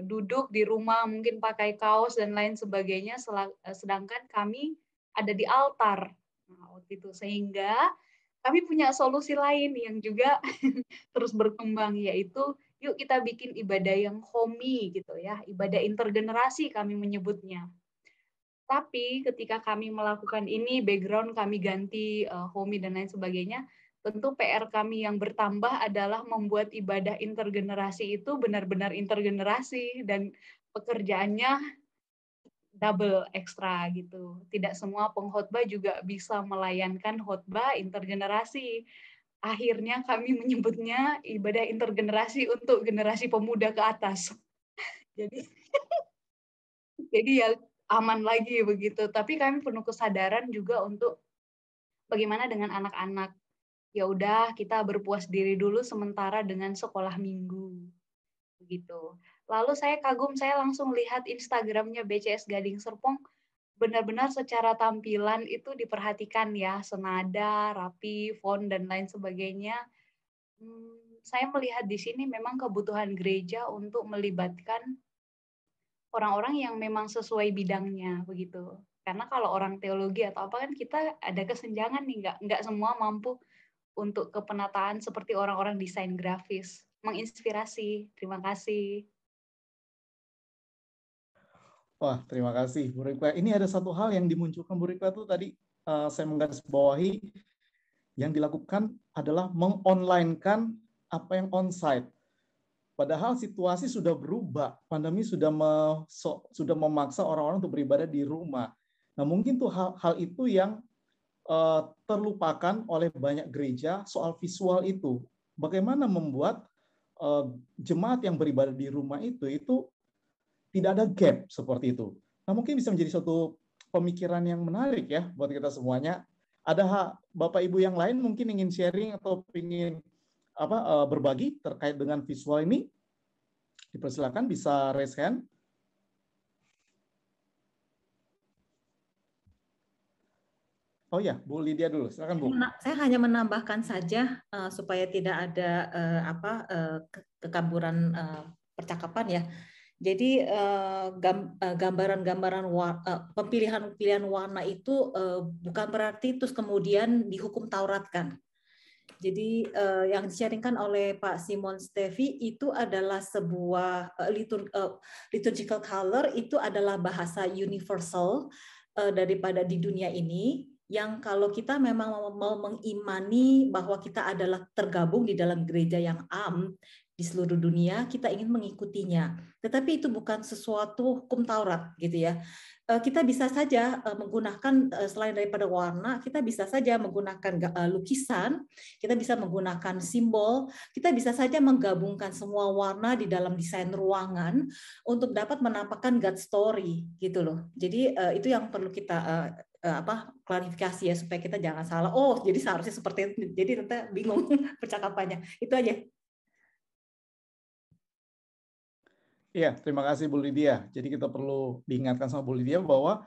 duduk di rumah mungkin pakai kaos dan lain sebagainya, sedangkan kami ada di altar. Nah, waktu itu sehingga kami punya solusi lain yang juga terus berkembang, yaitu yuk kita bikin ibadah yang homey gitu ya, ibadah intergenerasi kami menyebutnya. Tapi ketika kami melakukan ini, background kami ganti homey dan lain sebagainya, tentu PR kami yang bertambah adalah membuat ibadah intergenerasi itu benar-benar intergenerasi dan pekerjaannya double ekstra gitu. Tidak semua pengkhotbah juga bisa melayankan khotbah intergenerasi. akhirnya kami menyebutnya ibadah intergenerasi untuk generasi pemuda ke atas. Jadi ya aman lagi begitu. Tapi kami penuh kesadaran juga untuk bagaimana dengan anak-anak. Ya udah, kita berpuas diri dulu sementara dengan sekolah minggu. Begitu. Lalu saya kagum, saya langsung lihat Instagramnya BCS Gading Serpong, benar-benar secara tampilan itu diperhatikan ya, senada, rapi, font, dan lain sebagainya. Saya melihat di sini memang kebutuhan gereja untuk melibatkan orang-orang yang memang sesuai bidangnya begitu. Karena kalau orang teologi atau apa kan kita ada kesenjangan nih, nggak semua mampu untuk kepenataan seperti orang-orang desain grafis. Menginspirasi. Terima kasih. Wah, terima kasih Bu Rikwa. Ini ada satu hal yang dimunculkan Bu Rikwa itu tadi saya menggarisbawahi yang dilakukan adalah mengonlinekan apa yang onsite. Padahal situasi sudah berubah, pandemi sudah memaksa orang-orang untuk beribadah di rumah. Nah, mungkin tuh hal itu yang terlupakan oleh banyak gereja soal visual itu. Bagaimana membuat jemaat yang beribadah di rumah itu tidak ada gap seperti itu. Nah, mungkin bisa menjadi suatu pemikiran yang menarik ya buat kita semuanya. Ada Bapak Ibu yang lain mungkin ingin sharing atau ingin berbagi terkait dengan visual ini, dipersilakan bisa raise hand. Oh ya, Bu Lydia dulu, silakan Bu. Saya hanya menambahkan saja supaya tidak ada kekaburan percakapan ya. Jadi gambaran-gambaran pemilihan warna itu bukan berarti terus kemudian dihukum Tauratkan. Jadi yang di-sharingkan oleh Pak Simon Stevi itu adalah sebuah liturgical color, itu adalah bahasa universal daripada di dunia ini, yang kalau kita memang mau mengimani bahwa kita adalah tergabung di dalam gereja yang di seluruh dunia, kita ingin mengikutinya. Tetapi itu bukan sesuatu hukum Taurat gitu ya. Kita bisa saja menggunakan selain daripada warna, kita bisa saja menggunakan lukisan, kita bisa menggunakan simbol, kita bisa saja menggabungkan semua warna di dalam desain ruangan untuk dapat menampakkan God story gitu loh. Jadi itu yang perlu kita klarifikasi ya supaya kita jangan salah. Oh, jadi seharusnya seperti itu. Jadi nanti bingung percakapannya. Itu aja. Iya, terima kasih Bu Lydia. Jadi kita perlu diingatkan sama Bu Lydia bahwa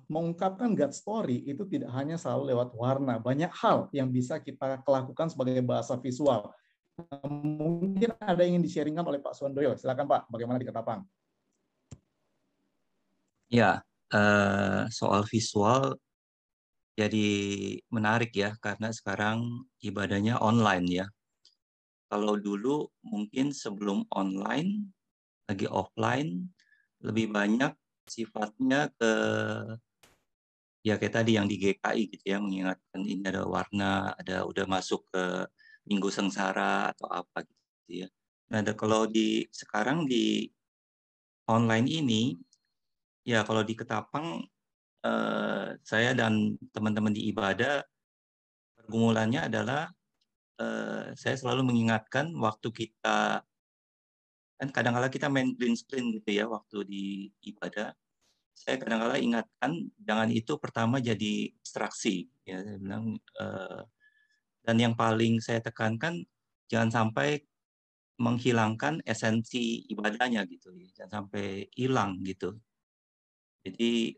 mengungkapkan God story itu tidak hanya selalu lewat warna. Banyak hal yang bisa kita lakukan sebagai bahasa visual. Mungkin ada yang ingin di-sharingkan oleh Pak Suwandoyo. Silakan Pak, bagaimana di Ketapang? Ya, soal visual jadi menarik ya, karena sekarang ibadahnya online ya. Kalau dulu mungkin sebelum online, lagi offline, lebih banyak sifatnya ke, ya kayak tadi yang di GKI gitu ya, mengingatkan ini ada warna, udah masuk ke Minggu Sengsara atau apa gitu ya. Nah, kalau sekarang di online ini, ya kalau di Ketapang, saya dan teman-teman di ibadah, pergumulannya adalah saya selalu mengingatkan waktu kita, kan kadang-kala kita main green screen gitu ya waktu di ibadah. Saya kadang-kala ingatkan jangan itu pertama jadi distraksi. Ya, saya bilang, dan yang paling saya tekankan jangan sampai menghilangkan esensi ibadahnya gitu, jangan sampai hilang gitu. Jadi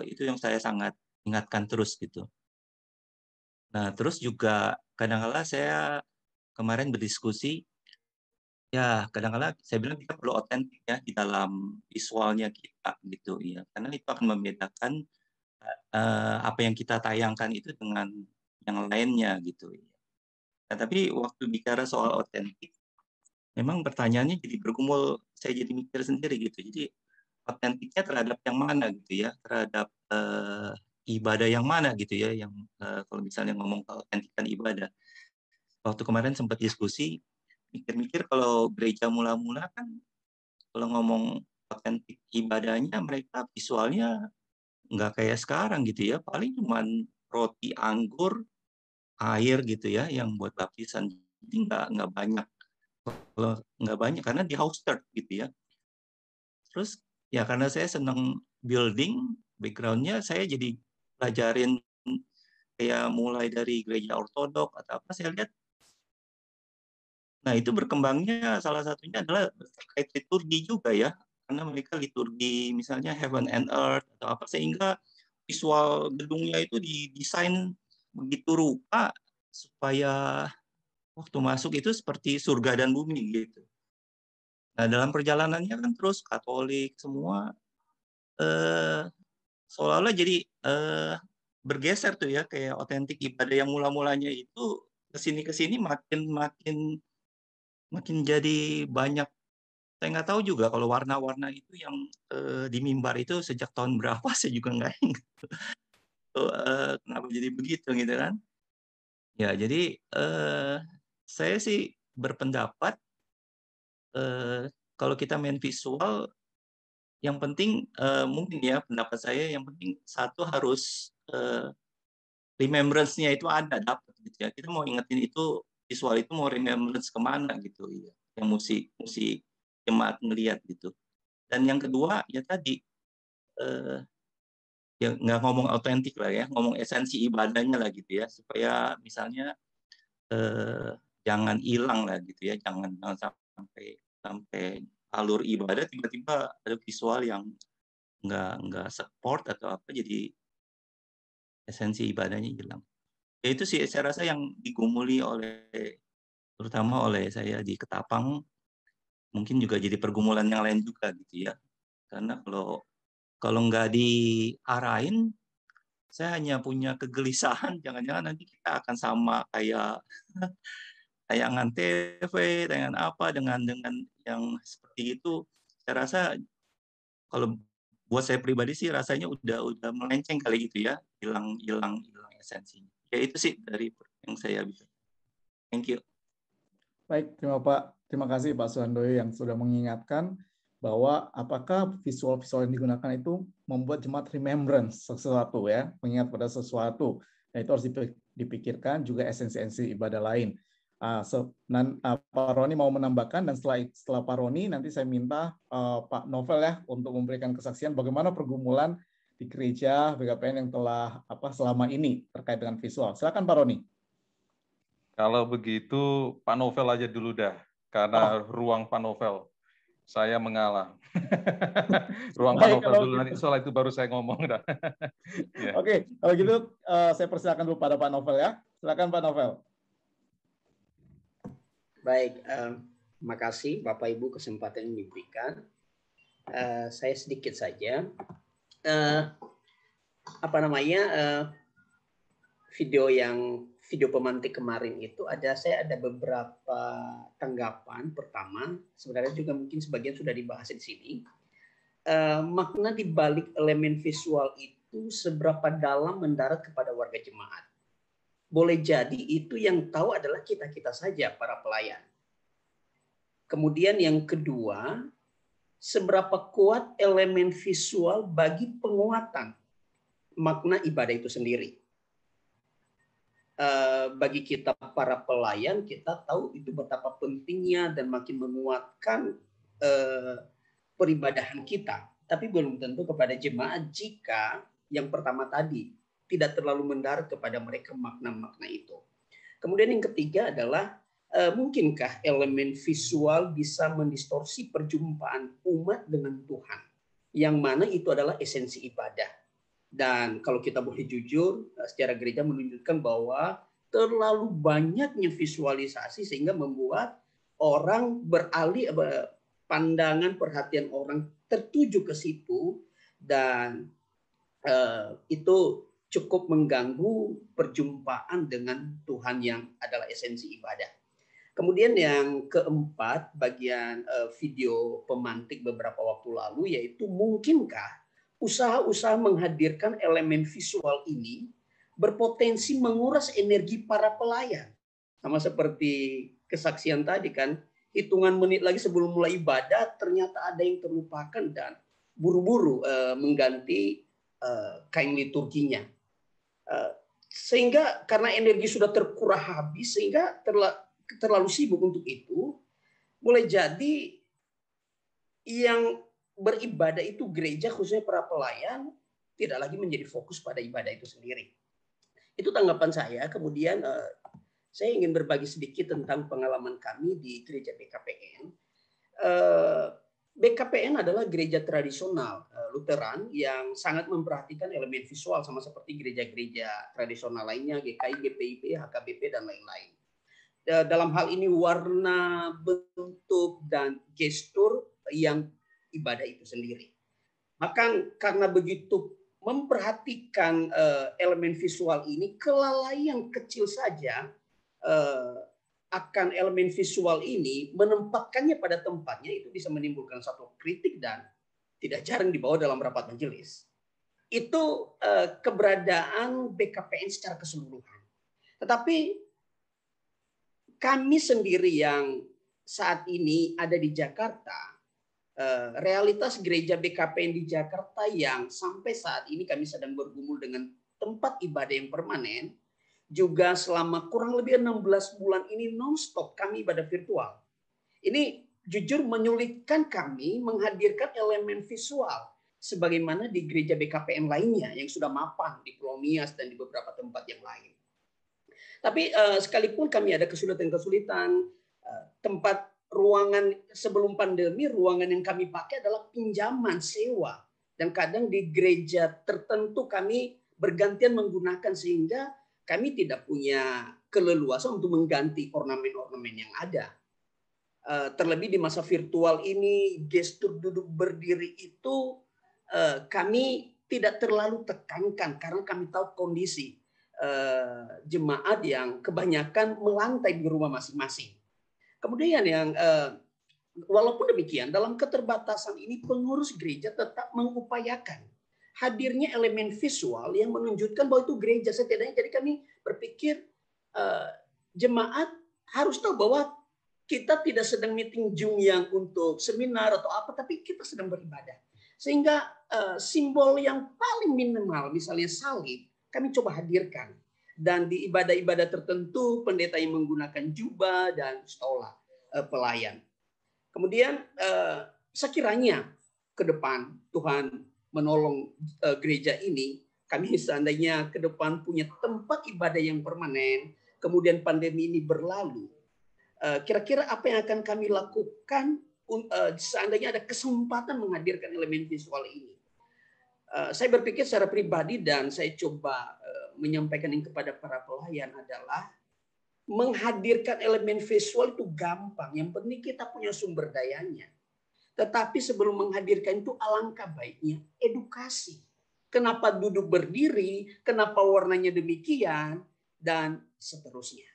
itu yang saya sangat ingatkan terus gitu. Nah, terus juga kadang-kala saya kemarin berdiskusi, ya kadang-kala saya bilang kita perlu otentik ya di dalam visualnya kita gitu ya, karena itu akan membedakan apa yang kita tayangkan itu dengan yang lainnya gitu ya. Nah, tapi waktu bicara soal otentik, memang pertanyaannya jadi bergumul, saya jadi mikir sendiri gitu. Jadi otentiknya terhadap yang mana gitu ya, terhadap ibadah yang mana gitu ya, yang kalau misalnya ngomong keotentikan ibadah. Waktu kemarin sempat diskusi, mikir-mikir kalau gereja mula-mula kan kalau ngomong otentik ibadahnya, mereka visualnya nggak kayak sekarang gitu ya, paling cuman roti anggur, air gitu ya, yang buat lapisan. Jadi nggak banyak. Kalau nggak banyak karena di house church gitu ya. Terus ya karena saya senang building, background-nya saya jadi pelajarin kayak mulai dari gereja ortodok atau apa, saya lihat. Nah itu berkembangnya salah satunya adalah terkait liturgi juga ya. Karena mereka liturgi misalnya Heaven and Earth atau apa, sehingga visual gedungnya itu didesain begitu rupa supaya waktu masuk itu seperti surga dan bumi gitu. Nah dalam perjalanannya kan terus Katolik semua seolah-olah jadi bergeser tuh ya, kayak otentik ibadah yang mula-mulanya itu kesini makin jadi banyak. Saya nggak tahu juga kalau warna-warna itu yang di mimbar itu sejak tahun berapa, saya juga nggak ingat. Kenapa jadi begitu gitu kan? Ya jadi saya sih berpendapat kalau kita main visual, yang penting mungkin ya pendapat saya, yang penting satu harus remembrance-nya itu ada, dapat gitu ya. Kita mau ingetin itu visual itu mau remembrance kemana gitu ya, yang mesti jemaat ngelihat gitu. Dan yang kedua ya tadi ya nggak ngomong autentik lah ya, ngomong esensi ibadahnya lah gitu ya, supaya misalnya jangan hilang lah gitu ya, jangan sampai alur ibadah tiba-tiba ada visual yang nggak support atau apa, jadi esensi ibadahnya hilang. Ya itu sih saya rasa yang digumuli terutama oleh saya di Ketapang, mungkin juga jadi pergumulan yang lain juga gitu ya. Karena kalau nggak diarahin, saya hanya punya kegelisahan, jangan-jangan nanti kita akan sama kayak tayangan TV, tayangan apa dengan yang seperti itu. Saya rasa kalau buat saya pribadi sih rasanya udah melenceng kali gitu ya, hilang esensinya. Ya itu sih dari yang saya bisa. Thank you. Baik, terima kasih Pak Suhandoyo yang sudah mengingatkan bahwa apakah visual-visual yang digunakan itu membuat jemaat remembrance sesuatu ya, mengingat pada sesuatu. Nah, itu harus dipikirkan juga esensi-esensi ibadah lain. Pak Roni mau menambahkan, dan setelah Pak Roni nanti saya minta Pak Novel ya untuk memberikan kesaksian bagaimana pergumulan di gereja BKPN yang telah selama ini terkait dengan visual. Silakan Pak Roni. Kalau begitu Pak Novel aja dulu dah, karena ruang Pak Novel. Saya mengalah. Ruang Pak Novel dulu, nanti soal itu baru saya ngomong. Yeah. Oke, kalau gitu saya persilakan dulu pada Pak Novel ya. Silakan Pak Novel. Baik, terima kasih Bapak Ibu kesempatan yang diberikan. Saya sedikit saja. Video pemantik kemarin itu saya ada beberapa tanggapan. Pertama, sebenarnya juga mungkin sebagian sudah dibahas di sini. Makna di balik elemen visual itu seberapa dalam mendarat kepada warga jemaat. Boleh jadi itu yang tahu adalah kita-kita saja, para pelayan. Kemudian yang kedua, seberapa kuat elemen visual bagi penguatan makna ibadah itu sendiri. Bagi kita para pelayan, kita tahu itu betapa pentingnya dan makin menguatkan peribadahan kita. Tapi belum tentu kepada jemaat jika yang pertama tadi tidak terlalu mendarat kepada mereka makna-makna itu. Kemudian yang ketiga adalah mungkinkah elemen visual bisa mendistorsi perjumpaan umat dengan Tuhan, yang mana itu adalah esensi ibadah. Dan kalau kita boleh jujur, secara gereja menunjukkan bahwa terlalu banyaknya visualisasi sehingga membuat orang beralih, pandangan perhatian orang tertuju ke situ, dan itu cukup mengganggu perjumpaan dengan Tuhan yang adalah esensi ibadah. Kemudian yang keempat, bagian video pemantik beberapa waktu lalu, yaitu mungkinkah usaha-usaha menghadirkan elemen visual ini berpotensi menguras energi para pelayan. Sama seperti kesaksian tadi kan, hitungan menit lagi sebelum mulai ibadah ternyata ada yang terlupakan dan buru-buru mengganti kain liturginya. sehingga karena energi sudah terkurah habis, sehingga terlalu sibuk untuk itu, boleh jadi yang beribadah itu gereja, khususnya para pelayan, tidak lagi menjadi fokus pada ibadah itu sendiri. Itu tanggapan saya. Kemudian saya ingin berbagi sedikit tentang pengalaman kami di gereja BKPN. BKPN adalah gereja tradisional Lutheran yang sangat memperhatikan elemen visual sama seperti gereja-gereja tradisional lainnya, GKI, GPIP, HKBP, dan lain-lain. Dalam hal ini warna, bentuk, dan gestur yang ibadah itu sendiri. Bahkan karena begitu memperhatikan elemen visual ini, kelalaian kecil saja akan elemen visual ini, menempatkannya pada tempatnya, itu bisa menimbulkan satu kritik dan tidak jarang dibawa dalam rapat majelis. Itu keberadaan BKPN secara keseluruhan. Tetapi kami sendiri yang saat ini ada di Jakarta, realitas gereja BKPN di Jakarta yang sampai saat ini kami sedang bergumul dengan tempat ibadah yang permanen, juga selama kurang lebih 16 bulan ini non-stop kami ibadah virtual. Ini jujur menyulitkan kami menghadirkan elemen visual sebagaimana di gereja BKPN lainnya yang sudah mapan di Pulau Nias dan di beberapa tempat yang lain. Tapi sekalipun kami ada kesulitan-kesulitan, tempat ruangan sebelum pandemi, ruangan yang kami pakai adalah pinjaman sewa. Dan kadang di gereja tertentu kami bergantian menggunakan sehingga kami tidak punya keleluasan untuk mengganti ornamen-ornamen yang ada. Terlebih di masa virtual ini, gestur duduk berdiri itu kami tidak terlalu tekankan karena kami tahu kondisi jemaat yang kebanyakan melantai di rumah masing-masing. Kemudian yang walaupun demikian, dalam keterbatasan ini pengurus gereja tetap mengupayakan hadirnya elemen visual yang menunjukkan bahwa itu gereja setidaknya. Jadi kami berpikir jemaat harus tahu bahwa kita tidak sedang meeting Zoom yang untuk seminar atau apa, tapi kita sedang beribadah. Sehingga simbol yang paling minimal, misalnya salib, kami coba hadirkan. Dan di ibadah-ibadah tertentu, pendeta yang menggunakan jubah dan stola pelayan. Kemudian sekiranya ke depan Tuhan menolong gereja ini, kami seandainya ke depan punya tempat ibadah yang permanen, kemudian pandemi ini berlalu, kira-kira apa yang akan kami lakukan seandainya ada kesempatan menghadirkan elemen visual ini? Saya berpikir secara pribadi dan saya coba menyampaikan ini kepada para pelayan adalah menghadirkan elemen visual itu gampang. Yang penting kita punya sumber dayanya. Tetapi sebelum menghadirkan itu alangkah baiknya edukasi. Kenapa duduk berdiri, kenapa warnanya demikian, dan seterusnya.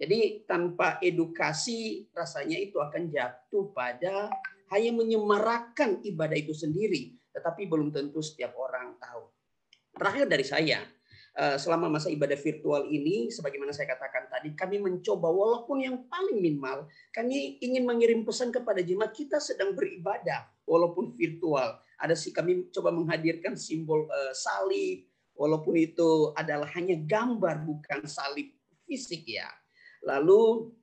Jadi tanpa edukasi rasanya itu akan jatuh pada hanya menyemarakkan ibadah itu sendiri. Tetapi belum tentu setiap orang tahu. Terakhir dari saya, selama masa ibadah virtual ini, sebagaimana saya katakan tadi, kami mencoba walaupun yang paling minimal, kami ingin mengirim pesan kepada jemaat kita sedang beribadah walaupun virtual. Ada sih kami coba menghadirkan simbol salib, walaupun itu adalah hanya gambar bukan salib fisik ya. Lalu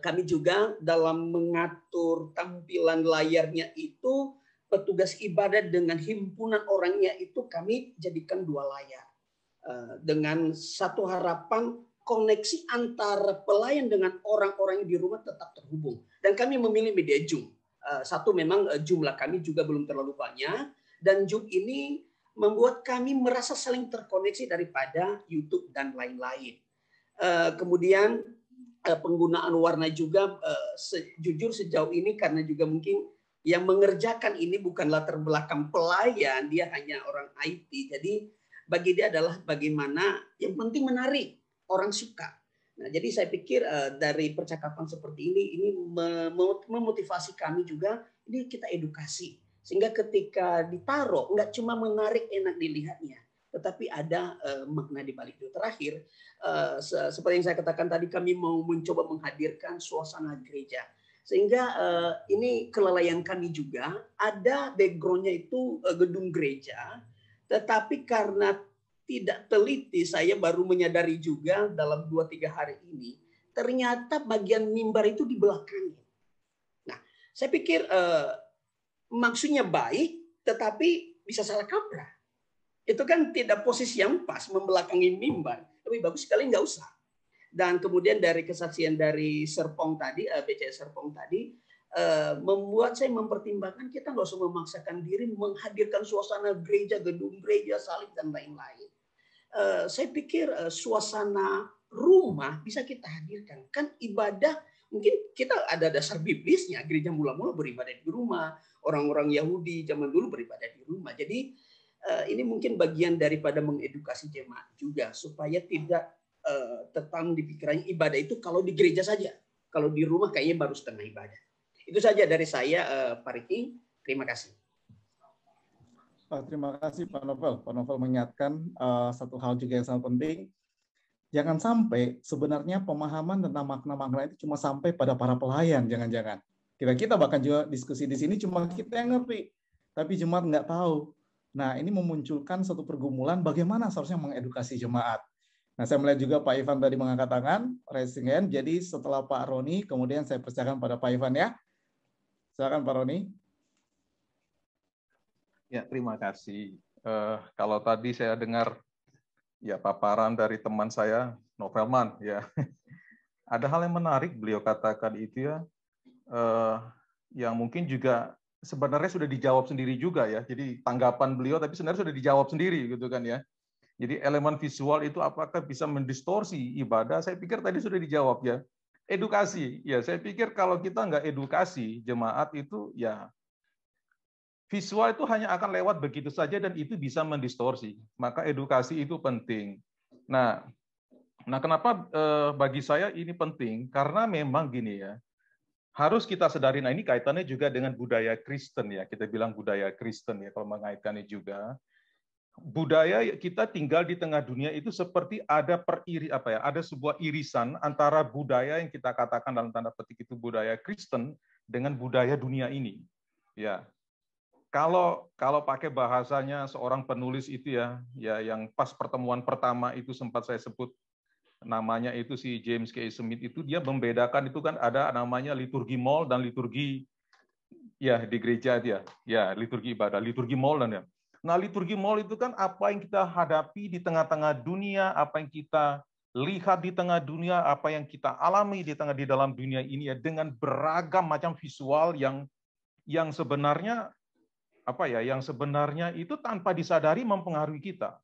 kami juga dalam mengatur tampilan layarnya itu, petugas ibadah dengan himpunan orangnya itu kami jadikan 2 layar. Dengan satu harapan koneksi antara pelayan dengan orang-orang di rumah tetap terhubung. Dan kami memilih media Zoom. Satu memang jumlah kami juga belum terlalu banyak. Dan Zoom ini membuat kami merasa saling terkoneksi daripada YouTube dan lain-lain. Kemudian penggunaan warna juga jujur sejauh ini karena juga mungkin yang mengerjakan ini bukan latar belakang pelayan, dia hanya orang IT. Jadi bagi dia adalah bagaimana yang penting menarik, orang suka. Nah, jadi saya pikir dari percakapan seperti ini memotivasi kami juga, ini kita edukasi. Sehingga ketika ditaruh, nggak cuma menarik enak dilihatnya, tetapi ada makna di balik itu. Terakhir, seperti yang saya katakan tadi, kami mau mencoba menghadirkan suasana gereja. Sehingga ini kelalaian kami juga, ada background-nya itu gedung gereja, tetapi karena tidak teliti, saya baru menyadari juga dalam 2-3 hari ini, ternyata bagian mimbar itu di belakangnya. Nah, saya pikir maksudnya baik, tetapi bisa salah kaprah. Itu kan tidak posisi yang pas membelakangi mimbar. Lebih bagus sekali nggak usah. Dan kemudian dari kesaksian dari Serpong tadi, BCS Serpong tadi, membuat saya mempertimbangkan kita nggak usah memaksakan diri menghadirkan suasana gereja, gedung gereja, salib dan lain-lain. Saya pikir suasana rumah bisa kita hadirkan. Kan ibadah mungkin kita ada dasar biblisnya. Gereja mula-mula beribadah di rumah. Orang-orang Yahudi zaman dulu beribadah di rumah. Jadi ini mungkin bagian daripada mengedukasi jemaat juga supaya tidak tetap di pikirannya ibadah itu kalau di gereja saja. Kalau di rumah kayaknya baru setengah ibadah. Itu saja dari saya, Pak Riki. Terima kasih. Terima kasih Pak Novel. Pak Novel mengingatkan satu hal juga yang sangat penting. Jangan sampai sebenarnya pemahaman tentang makna-makna itu cuma sampai pada para pelayan. Jangan-jangan. Kita bahkan juga diskusi di sini cuma kita yang ngerti. Tapi jemaat nggak tahu. Nah, ini memunculkan satu pergumulan bagaimana seharusnya mengedukasi jemaat. Nah, saya melihat juga Pak Ivan tadi mengangkat tangan, raising hand. Jadi setelah Pak Roni, kemudian saya persilakan pada Pak Ivan ya. Silakan Pak Roni. Ya, terima kasih. Kalau tadi saya dengar ya paparan dari teman saya, Novelman, ya, ada hal yang menarik beliau katakan itu ya, yang mungkin juga sebenarnya sudah dijawab sendiri juga ya. Jadi tanggapan beliau, tapi sebenarnya sudah dijawab sendiri gitu kan ya. Jadi elemen visual itu apakah bisa mendistorsi ibadah? Saya pikir tadi sudah dijawab ya. Edukasi, ya saya pikir kalau kita nggak edukasi jemaat itu ya visual itu hanya akan lewat begitu saja dan itu bisa mendistorsi. Maka edukasi itu penting. Nah kenapa bagi saya ini penting? Karena memang gini ya, harus kita sadari. Nah ini kaitannya juga dengan budaya Kristen ya. Kita bilang budaya Kristen ya kalau mengaitkannya juga. Budaya kita tinggal di tengah dunia itu seperti ada ada sebuah irisan antara budaya yang kita katakan dalam tanda petik itu budaya Kristen dengan budaya dunia ini. Ya. Kalau pakai bahasanya seorang penulis itu ya yang pas pertemuan pertama itu sempat saya sebut namanya itu si James K. Smith itu dia membedakan itu kan ada namanya liturgi mall dan liturgi ya di gereja dia. Ya, liturgi ibadah, liturgi mall dan ya. Nah, liturgi mall itu kan apa yang kita hadapi di tengah-tengah dunia, apa yang kita lihat di tengah dunia, apa yang kita alami di dalam dunia ini ya dengan beragam macam visual yang sebenarnya yang sebenarnya itu tanpa disadari mempengaruhi kita.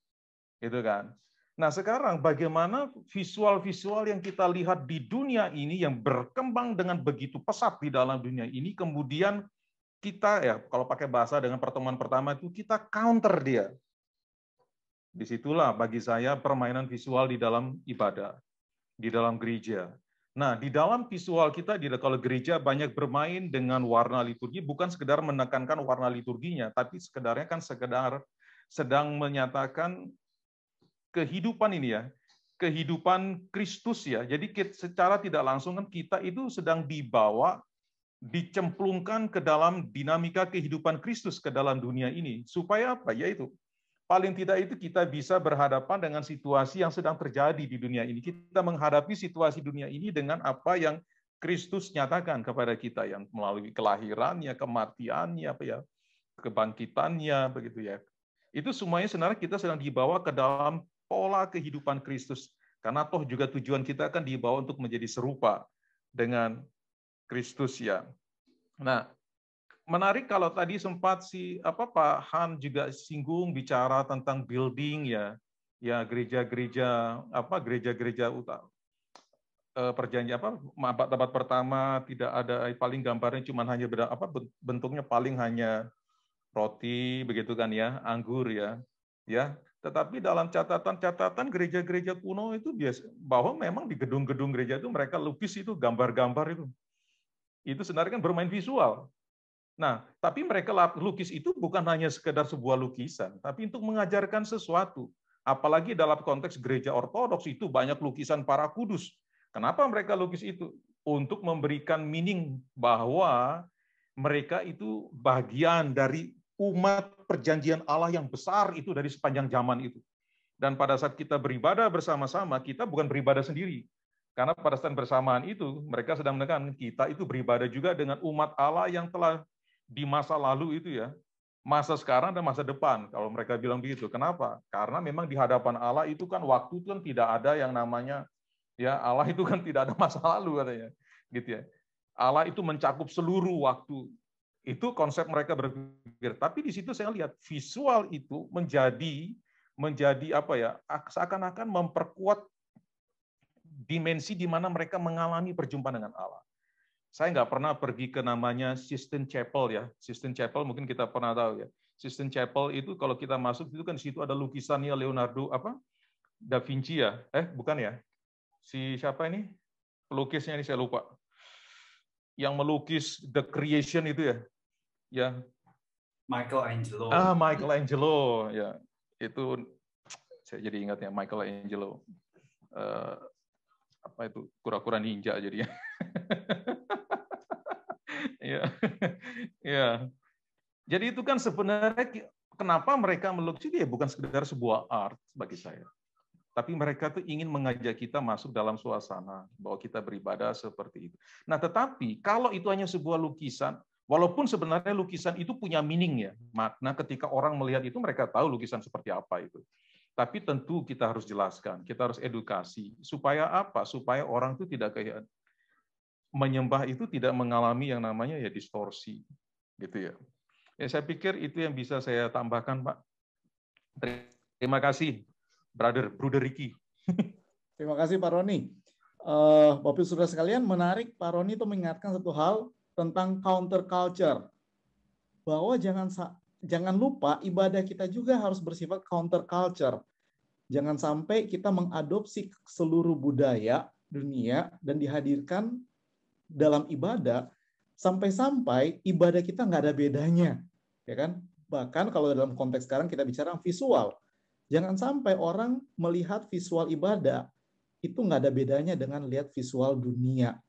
Gitu kan. Nah, sekarang bagaimana visual-visual yang kita lihat di dunia ini yang berkembang dengan begitu pesat di dalam dunia ini kemudian kita ya kalau pakai bahasa dengan pertemuan pertama itu kita counter dia. Disitulah bagi saya permainan visual di dalam ibadah, di dalam gereja. Nah, di dalam visual kita, kalau gereja banyak bermain dengan warna liturgi, bukan sekedar menekankan warna liturginya, tapi sekedarnya kan sedang menyatakan kehidupan ini ya, kehidupan Kristus ya. Jadi secara tidak langsung kan kita itu sedang dibawa, dicemplungkan ke dalam dinamika kehidupan Kristus ke dalam dunia ini. Supaya apa? Yaitu paling tidak itu kita bisa berhadapan dengan situasi yang sedang terjadi di dunia ini. Kita menghadapi situasi dunia ini dengan apa yang Kristus nyatakan kepada kita yang melalui kelahirannya, kematiannya, kebangkitannya, begitu ya. Itu semuanya sebenarnya kita sedang dibawa ke dalam pola kehidupan Kristus. Karena toh juga tujuan kita akan dibawa untuk menjadi serupa dengan Kristus ya. Nah, menarik kalau tadi sempat Pak Han juga singgung bicara tentang building ya gereja-gereja perjanjian abad pertama tidak ada paling gambarnya cuma hanya bentuknya paling hanya roti begitu kan ya, anggur ya. Tetapi dalam catatan gereja-gereja kuno itu biasa bahwa memang di gedung-gedung gereja itu mereka lukis itu gambar-gambar itu. Itu sebenarnya kan bermain visual. Nah, tapi mereka lukis itu bukan hanya sekedar sebuah lukisan, tapi untuk mengajarkan sesuatu. Apalagi dalam konteks gereja ortodoks itu banyak lukisan para kudus. Kenapa mereka lukis itu? Untuk memberikan meaning bahwa mereka itu bagian dari umat perjanjian Allah yang besar itu dari sepanjang zaman itu. Dan pada saat kita beribadah bersama-sama, kita bukan beribadah sendiri. Karena pada saat bersamaan itu, mereka sedang menekan kita itu beribadah juga dengan umat Allah yang telah di masa lalu itu ya, masa sekarang dan masa depan. Kalau mereka bilang begitu, kenapa? Karena memang di hadapan Allah itu kan waktu itu kan tidak ada yang namanya, ya Allah itu kan tidak ada masa lalu katanya, gitu ya. Allah itu mencakup seluruh waktu. Itu konsep mereka berpikir. Tapi di situ saya lihat visual itu menjadi apa ya? Seakan-akan memperkuat dimensi di mana mereka mengalami perjumpaan dengan Allah. Saya nggak pernah pergi ke namanya Sistine Chapel ya. Sistine Chapel mungkin kita pernah tahu ya. Sistine Chapel itu kalau kita masuk itu kan di situ ada lukisannya Leonardo Da Vinci ya. Bukan ya. Si siapa ini? Pelukisnya ini saya lupa. Yang melukis The Creation itu ya. Ya. Michelangelo. Michelangelo ya. Itu saya jadi ingat ya Michelangelo. Apa itu kura-kura ninja jadinya. Ya. Jadi itu kan sebenarnya kenapa mereka melukis itu ya bukan sekedar sebuah art bagi saya. Tapi mereka tuh ingin mengajak kita masuk dalam suasana bahwa kita beribadah seperti itu. Nah, tetapi kalau itu hanya sebuah lukisan, walaupun sebenarnya lukisan itu punya meaning ya, makna ketika orang melihat itu mereka tahu lukisan seperti apa itu. Tapi tentu kita harus jelaskan, kita harus edukasi. Supaya apa? Supaya orang itu tidak kayak menyembah itu tidak mengalami yang namanya ya distorsi. Gitu ya. Saya pikir itu yang bisa saya tambahkan, Pak. Terima kasih, Brother Ricky. Terima kasih, Pak Roni. Bapak Saudara sekalian, menarik Pak Roni itu mengingatkan satu hal tentang counter culture. Bahwa jangan lupa ibadah kita juga harus bersifat counter culture. Jangan sampai kita mengadopsi seluruh budaya dunia dan dihadirkan dalam ibadah sampai-sampai ibadah kita nggak ada bedanya, ya kan? Bahkan kalau dalam konteks sekarang kita bicara visual, jangan sampai orang melihat visual ibadah itu nggak ada bedanya dengan lihat visual dunia,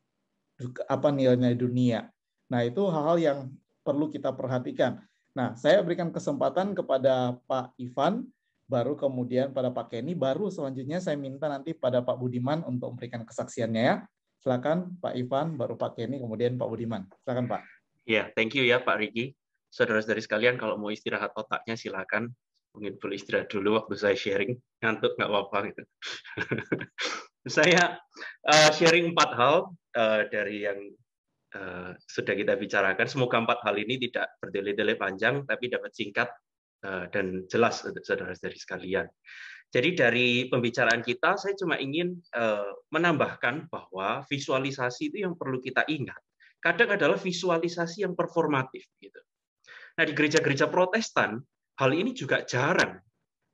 apa nilai dunia. Nah itu hal-hal yang perlu kita perhatikan. Nah, saya berikan kesempatan kepada Pak Ivan, baru kemudian pada Pak Kenny, baru selanjutnya saya minta nanti pada Pak Budiman untuk memberikan kesaksiannya ya. Silakan Pak Ivan, baru Pak Kenny, kemudian Pak Budiman. Silakan Pak. Ya, thank you ya Pak Ricky. Saudara-saudari sekalian, kalau mau istirahat otaknya silakan. Mungkin boleh istirahat dulu waktu saya sharing. Ngantuk nggak apa-apa gitu. Saya sharing 4 hal dari yang sudah kita bicarakan. Semoga 4 hal ini tidak berdele-dele panjang, tapi dapat singkat dan jelas untuk saudara-saudari sekalian. Jadi dari pembicaraan kita, saya cuma ingin menambahkan bahwa visualisasi itu yang perlu kita ingat. Kadang adalah visualisasi yang performatif. Gitu. Nah di gereja-gereja Protestan, hal ini juga jarang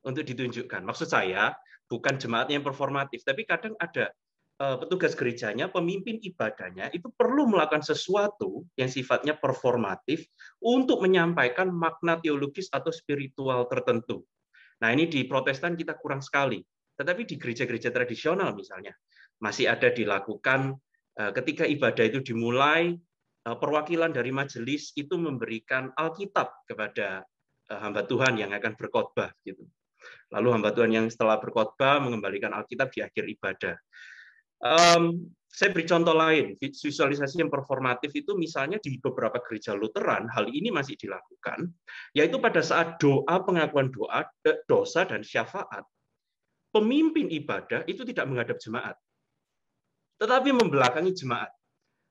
untuk ditunjukkan. Maksud saya, bukan jemaatnya yang performatif, tapi kadang ada petugas gerejanya, pemimpin ibadahnya itu perlu melakukan sesuatu yang sifatnya performatif untuk menyampaikan makna teologis atau spiritual tertentu. Nah ini di Protestan kita kurang sekali. Tetapi di gereja-gereja tradisional misalnya, masih ada dilakukan ketika ibadah itu dimulai, perwakilan dari majelis itu memberikan Alkitab kepada hamba Tuhan yang akan berkhotbah. Gitu. Lalu hamba Tuhan yang setelah berkhotbah mengembalikan Alkitab di akhir ibadah. Saya beri contoh lain, visualisasi yang performatif itu misalnya di beberapa gereja Lutheran, hal ini masih dilakukan, yaitu pada saat doa, pengakuan doa, dosa, dan syafaat, pemimpin ibadah itu tidak menghadap jemaat, tetapi membelakangi jemaat.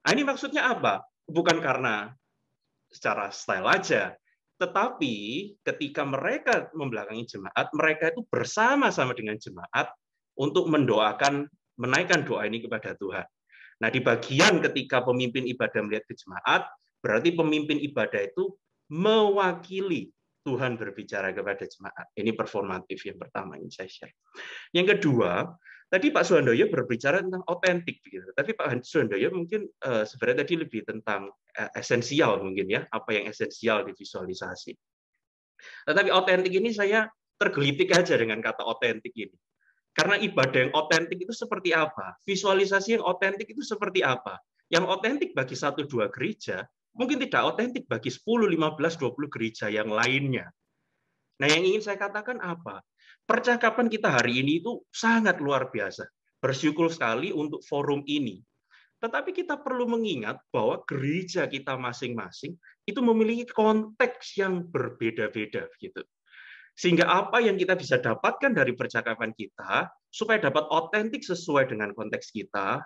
Nah, ini maksudnya apa? Bukan karena secara style aja, tetapi ketika mereka membelakangi jemaat, mereka itu bersama-sama dengan jemaat untuk mendoakan, menaikkan doa ini kepada Tuhan. Nah, di bagian ketika pemimpin ibadah melihat ke jemaat, berarti pemimpin ibadah itu mewakili Tuhan berbicara kepada jemaat. Ini performatif yang pertama yang saya share. Yang kedua, tadi Pak Suhandoyo berbicara tentang otentik, gitu. Tapi Pak Suhandoyo mungkin sebenarnya tadi lebih tentang esensial mungkin ya, apa yang esensial di visualisasi. Tetapi otentik ini saya tergelitik aja dengan kata otentik ini. Karena ibadah yang otentik itu seperti apa? Visualisasi yang otentik itu seperti apa? Yang otentik bagi 1-2 gereja, mungkin tidak otentik bagi 10, 15, 20 gereja yang lainnya. Nah, yang ingin saya katakan apa? percakapan kita hari ini itu sangat luar biasa. Bersyukur sekali untuk forum ini. Tetapi kita perlu mengingat bahwa gereja kita masing-masing itu memiliki konteks yang berbeda-beda gitu. Sehingga apa yang kita bisa dapatkan dari percakapan kita supaya dapat otentik sesuai dengan konteks kita,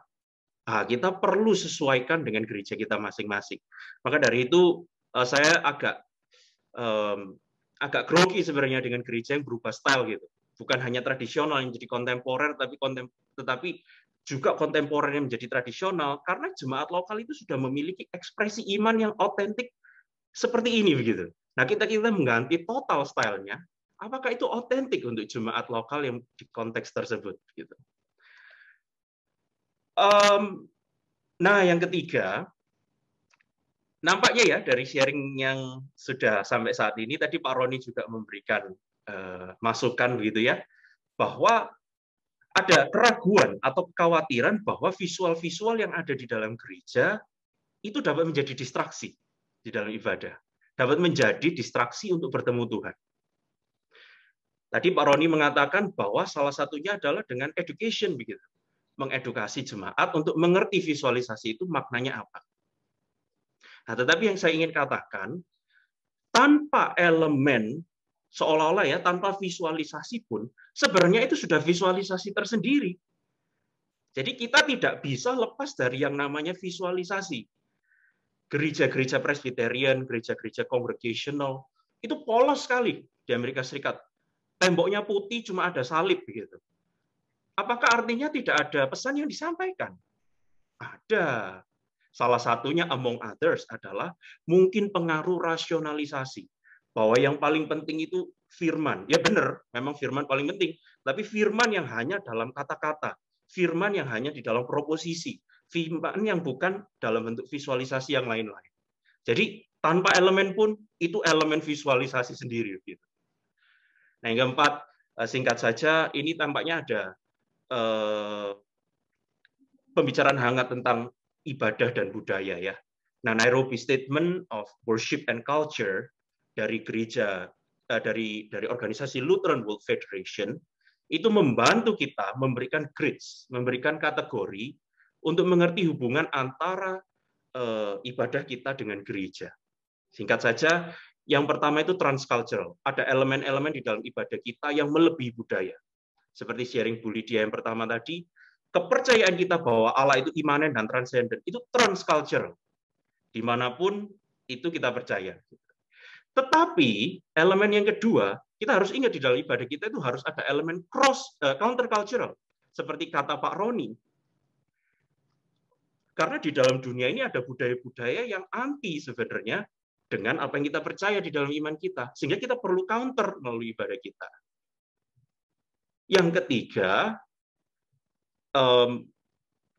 kita perlu sesuaikan dengan gereja kita masing-masing. Maka dari itu saya agak grogi sebenarnya dengan gereja yang berubah style gitu. Bukan hanya tradisional yang jadi kontemporer, tetapi juga kontemporer yang menjadi tradisional, karena jemaat lokal itu sudah memiliki ekspresi iman yang otentik seperti ini begitu. Nah, kita mengganti total stylenya. Apakah itu otentik untuk jemaat lokal yang di konteks tersebut? Gitu. Nah, yang ketiga, nampaknya ya dari sharing yang sudah sampai saat ini, tadi Pak Roni juga memberikan masukan begitu ya, bahwa ada keraguan atau kekhawatiran bahwa visual-visual yang ada di dalam gereja itu dapat menjadi distraksi di dalam ibadah, dapat menjadi distraksi untuk bertemu Tuhan. Tadi Pak Roni mengatakan bahwa salah satunya adalah dengan education begitu, mengedukasi jemaat untuk mengerti visualisasi itu maknanya apa. Nah, tetapi yang saya ingin katakan, tanpa elemen seolah-olah ya, tanpa visualisasi pun, sebenarnya itu sudah visualisasi tersendiri. Jadi kita tidak bisa lepas dari yang namanya visualisasi. Gereja-gereja Presbyterian, gereja-gereja Congregational, itu polos sekali di Amerika Serikat. Temboknya putih, cuma ada salib begitu. Apakah artinya tidak ada pesan yang disampaikan? Ada. Salah satunya among others adalah mungkin pengaruh rasionalisasi. Bahwa yang paling penting itu firman. Ya benar, memang firman paling penting. Tapi firman yang hanya dalam kata-kata. Firman yang hanya di dalam proposisi. Firman yang bukan dalam bentuk visualisasi yang lain-lain. Jadi tanpa elemen pun, itu elemen visualisasi sendiri. Nah, yang keempat, singkat saja, ini tampaknya ada pembicaraan hangat tentang ibadah dan budaya ya. Nah, Nairobi Statement of Worship and Culture dari gereja dari organisasi Lutheran World Federation itu membantu kita memberikan grids, memberikan kategori untuk mengerti hubungan antara ibadah kita dengan gereja. Singkat saja, yang pertama itu transcultural. Ada elemen-elemen di dalam ibadah kita yang melebihi budaya. Seperti sharing Bu Lydia yang pertama tadi, kepercayaan kita bahwa Allah itu imanen dan transenden, itu transcultural. Dimanapun itu kita percaya. Tetapi elemen yang kedua, kita harus ingat di dalam ibadah kita itu harus ada elemen countercultural, seperti kata Pak Roni. Karena di dalam dunia ini ada budaya-budaya yang anti sebenarnya dengan apa yang kita percaya di dalam iman kita, sehingga kita perlu counter melalui ibadah kita. Yang ketiga,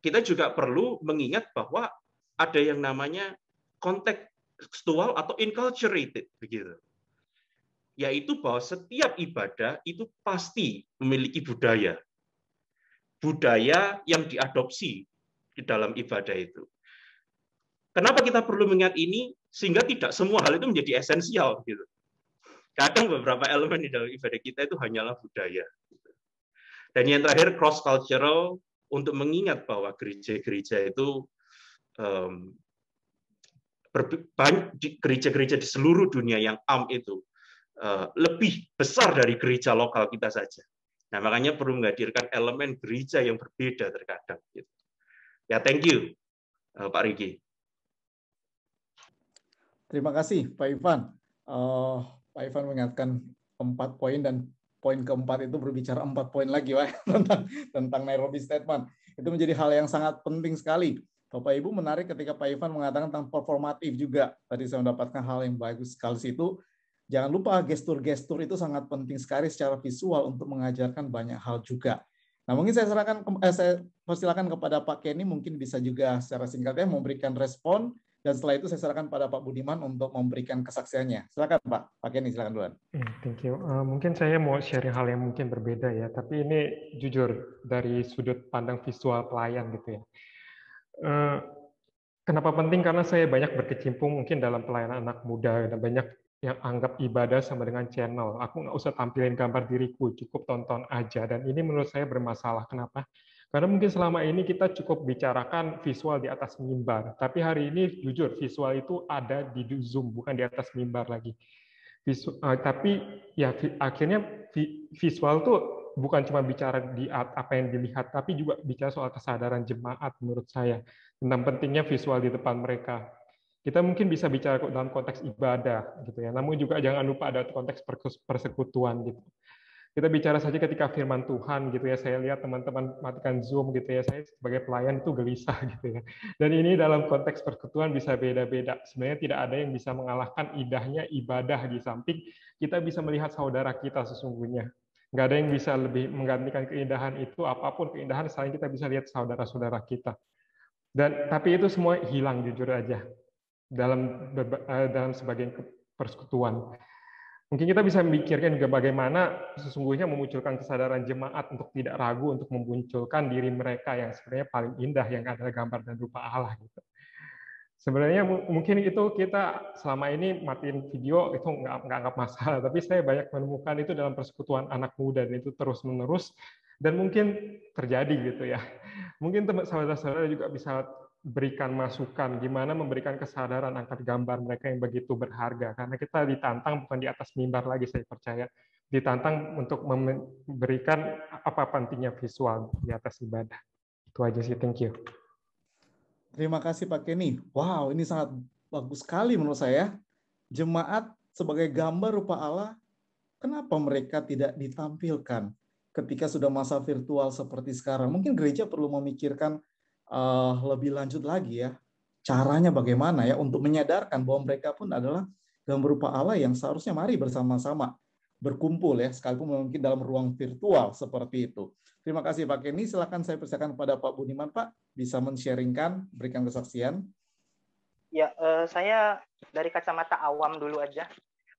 kita juga perlu mengingat bahwa ada yang namanya kontekstual atau inculturated begitu. Yaitu bahwa setiap ibadah itu pasti memiliki budaya. Budaya yang diadopsi di dalam ibadah itu. Kenapa kita perlu mengingat ini? Sehingga tidak semua hal itu menjadi esensial gitu. Kadang beberapa elemen di dalam ibadah kita itu hanyalah budaya. Dan yang terakhir cross cultural, untuk mengingat bahwa gereja-gereja itu gereja-gereja di seluruh dunia yang itu lebih besar dari gereja lokal kita saja. Nah, makanya perlu menghadirkan elemen gereja yang berbeda terkadang. Ya, thank you, Pak Riki. Terima kasih, Pak Ivan. Pak Ivan mengingatkan 4 poin dan poin keempat itu berbicara 4 poin lagi, Pak, tentang Nairobi Statement. Itu menjadi hal yang sangat penting sekali. Bapak Ibu menarik ketika Pak Ivan mengatakan tentang performatif juga. Tadi saya mendapatkan hal yang bagus sekali situ. Jangan lupa gestur-gestur itu sangat penting sekali secara visual untuk mengajarkan banyak hal juga. Nah, mungkin saya persilakan kepada Pak Kenny, mungkin bisa juga secara singkatnya memberikan respon, dan setelah itu saya serahkan pada Pak Budiman untuk memberikan kesaksiannya. Silakan Pak Kenny, silakan duluan. Thank you. Mungkin saya mau sharing hal yang mungkin berbeda ya, tapi ini jujur dari sudut pandang visual pelayan gitu ya. Kenapa penting? Karena saya banyak berkecimpung mungkin dalam pelayanan anak muda, dan banyak yang anggap ibadah sama dengan channel. Aku nggak usah tampilin gambar diriku, cukup tonton aja. Dan ini menurut saya bermasalah. Kenapa? Karena mungkin selama ini kita cukup bicarakan visual di atas mimbar. Tapi hari ini jujur, visual itu ada di Zoom, bukan di atas mimbar lagi. Tapi ya akhirnya visual tuh bukan cuma bicara di apa yang dilihat, tapi juga bicara soal kesadaran jemaat menurut saya. Tentang pentingnya visual di depan mereka. Kita mungkin bisa bicara dalam konteks ibadah gitu ya, namun juga jangan lupa ada konteks persekutuan gitu. Kita bicara saja ketika firman Tuhan gitu ya, saya lihat teman-teman matikan Zoom gitu ya, saya sebagai pelayan itu gelisah gitu ya. Dan ini dalam konteks persekutuan bisa beda-beda. Sebenarnya tidak ada yang bisa mengalahkan indahnya ibadah di samping kita bisa melihat saudara kita sesungguhnya. Nggak ada yang bisa lebih menggantikan keindahan itu, apapun keindahan selain kita bisa lihat saudara-saudara kita. Dan tapi itu semua hilang jujur aja dalam sebagian persekutuan. Mungkin kita bisa memikirkan juga bagaimana sesungguhnya memunculkan kesadaran jemaat untuk tidak ragu untuk memunculkan diri mereka yang sebenarnya paling indah yang adalah gambar dan rupa Allah gitu. Sebenarnya mungkin itu kita selama ini matiin video itu nggak anggap masalah, tapi saya banyak menemukan itu dalam persekutuan anak muda dan itu terus-menerus dan mungkin terjadi gitu ya. Mungkin saudara-saudara juga bisa berikan masukan gimana memberikan kesadaran angkat gambar mereka yang begitu berharga, karena kita ditantang bukan di atas mimbar lagi, saya percaya ditantang untuk memberikan apa pentingnya visual di atas ibadah. Itu aja sih, thank you. Terima kasih Pak Kenny. Wow, ini sangat bagus sekali menurut saya. Jemaat sebagai gambar rupa Allah, kenapa mereka tidak ditampilkan ketika sudah masa virtual seperti sekarang? Mungkin gereja perlu memikirkan lebih lanjut lagi ya, caranya bagaimana ya untuk menyadarkan bahwa mereka pun adalah gambar rupa Allah yang seharusnya mari bersama-sama berkumpul ya, sekalipun mungkin dalam ruang virtual seperti itu. Terima kasih Pak Kenny. Silakan saya persilakan kepada Pak Budiman, Pak, bisa men-sharingkan, berikan kesaksian. Ya, saya dari kacamata awam dulu aja,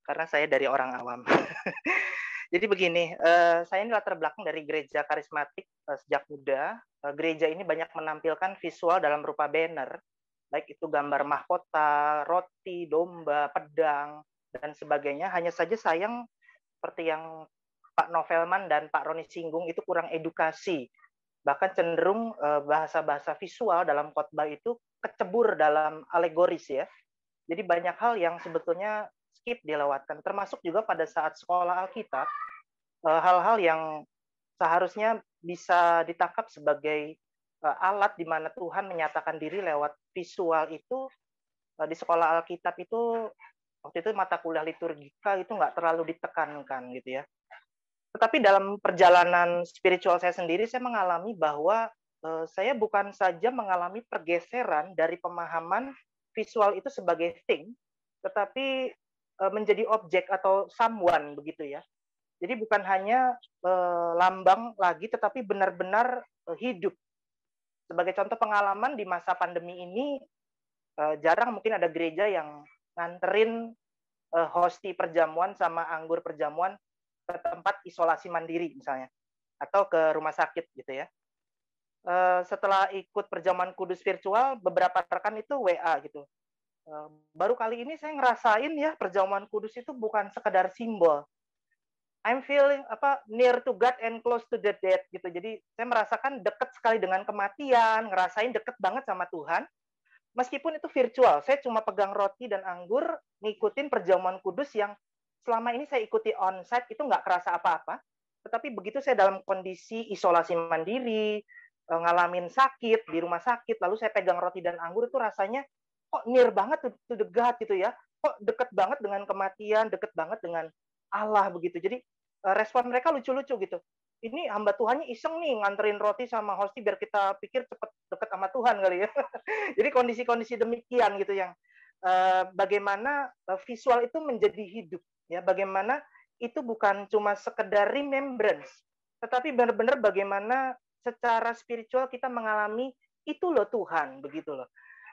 karena saya dari orang awam. Jadi begini, saya ini latar belakang dari gereja karismatik sejak muda. Gereja ini banyak menampilkan visual dalam rupa banner, baik itu gambar mahkota, roti, domba, pedang, dan sebagainya. Hanya saja sayang, seperti yang Pak Novelman dan Pak Roni singgung, itu kurang edukasi. Bahkan cenderung bahasa-bahasa visual dalam khotbah itu kecebur dalam alegoris ya. Jadi banyak hal yang sebetulnya skip dilewatkan, termasuk juga pada saat sekolah Alkitab, hal-hal yang seharusnya bisa ditangkap sebagai alat di mana Tuhan menyatakan diri lewat visual itu. Di sekolah Alkitab itu waktu itu mata kuliah liturgika itu nggak terlalu ditekankan gitu ya. Tetapi dalam perjalanan spiritual saya sendiri, saya mengalami bahwa saya bukan saja mengalami pergeseran dari pemahaman visual itu sebagai thing, tetapi menjadi objek atau someone begitu ya. Jadi bukan hanya lambang lagi, tetapi benar-benar hidup. Sebagai contoh pengalaman di masa pandemi ini, jarang mungkin ada gereja yang nganterin hosti perjamuan sama anggur perjamuan ke tempat isolasi mandiri misalnya, atau ke rumah sakit gitu ya. Setelah ikut perjamuan kudus virtual, beberapa rekan itu WA gitu. Baru kali ini saya ngerasain ya perjamuan kudus itu bukan sekedar simbol. I'm feeling near to God and close to the dead gitu. Jadi saya merasakan dekat sekali dengan kematian, ngerasain dekat banget sama Tuhan. Meskipun itu virtual, saya cuma pegang roti dan anggur, ngikutin perjamuan kudus yang selama ini saya ikuti onsite itu nggak kerasa apa-apa. Tetapi begitu saya dalam kondisi isolasi mandiri, ngalamin sakit di rumah sakit, lalu saya pegang roti dan anggur itu rasanya kok near banget to the God gitu ya. Kok deket banget dengan kematian, deket banget dengan Allah begitu. Jadi respon mereka lucu-lucu gitu. Ini hamba Tuhannya iseng nih nganterin roti sama hosti biar kita pikir cepet deket sama Tuhan kali ya. Jadi kondisi-kondisi demikian gitu yang bagaimana visual itu menjadi hidup ya. Bagaimana itu bukan cuma sekedar remembrance, tetapi benar-benar bagaimana secara spiritual kita mengalami itu loh Tuhan begitu loh.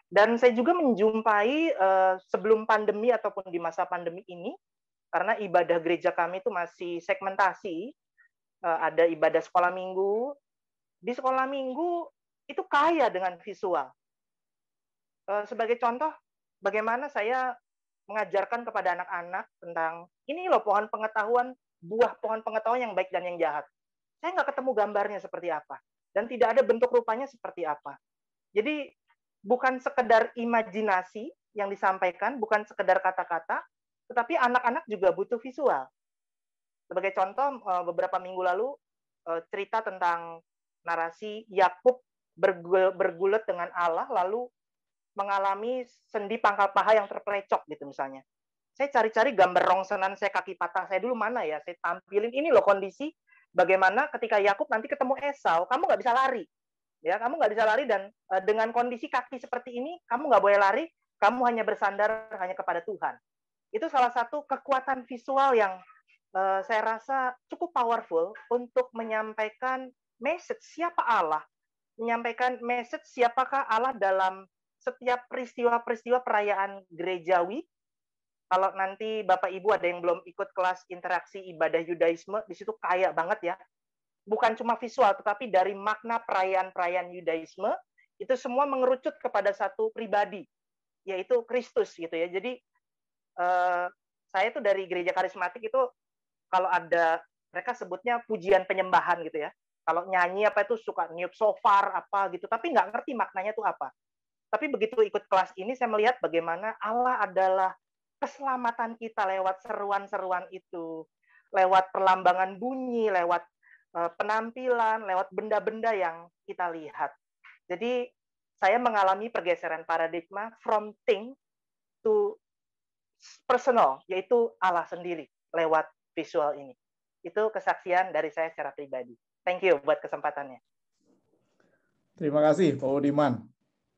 Dan saya juga menjumpai sebelum pandemi ataupun di masa pandemi ini, karena ibadah gereja kami itu masih segmentasi, ada ibadah sekolah minggu. Di sekolah minggu itu kaya dengan visual. Sebagai contoh, bagaimana saya mengajarkan kepada anak-anak tentang ini loh pohon pengetahuan, buah pohon pengetahuan yang baik dan yang jahat. Saya nggak ketemu gambarnya seperti apa. Dan tidak ada bentuk rupanya seperti apa. Jadi bukan sekedar imajinasi yang disampaikan, bukan sekedar kata-kata, tetapi anak-anak juga butuh visual. Sebagai contoh, beberapa minggu lalu cerita tentang narasi Yakub bergulat dengan Allah, lalu mengalami sendi pangkal paha yang terpelecok gitu misalnya. Saya cari-cari gambar rongsonan saya kaki patah saya dulu mana ya, saya tampilin ini loh kondisi bagaimana ketika Yakub nanti ketemu Esau, kamu nggak bisa lari, ya kamu nggak bisa lari dan dengan kondisi kaki seperti ini kamu nggak boleh lari, kamu hanya bersandar hanya kepada Tuhan. Itu salah satu kekuatan visual yang saya rasa cukup powerful untuk menyampaikan message siapa Allah, menyampaikan message siapakah Allah dalam setiap peristiwa-peristiwa perayaan gerejawi. Kalau nanti Bapak Ibu ada yang belum ikut kelas interaksi ibadah Yudaisme, di situ kaya banget ya. Bukan cuma visual, tetapi dari makna perayaan-perayaan Yudaisme, itu semua mengerucut kepada satu pribadi, yaitu Kristus gitu ya. Jadi saya tuh dari gereja karismatik itu, kalau ada, mereka sebutnya pujian penyembahan gitu ya. Kalau nyanyi apa itu suka niup shofar apa gitu, tapi nggak ngerti maknanya itu apa. Tapi begitu ikut kelas ini, saya melihat bagaimana Allah adalah keselamatan kita lewat seruan-seruan itu, lewat perlambangan bunyi, lewat penampilan, lewat benda-benda yang kita lihat. Jadi saya mengalami pergeseran paradigma from thing to personal, yaitu Allah sendiri lewat visual ini. Itu kesaksian dari saya secara pribadi. Thank you buat kesempatannya. Terima kasih Pak Budiman.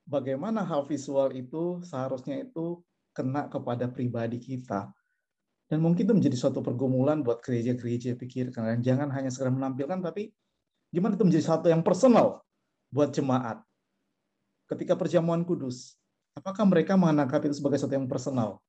Bagaimana hal visual itu seharusnya itu kena kepada pribadi kita. Dan mungkin itu menjadi suatu pergumulan buat gereja-gereja pikirkan. Dan jangan hanya sekedar menampilkan, tapi gimana itu menjadi satu yang personal buat jemaat. Ketika perjamuan kudus, apakah mereka menangkap itu sebagai sesuatu yang personal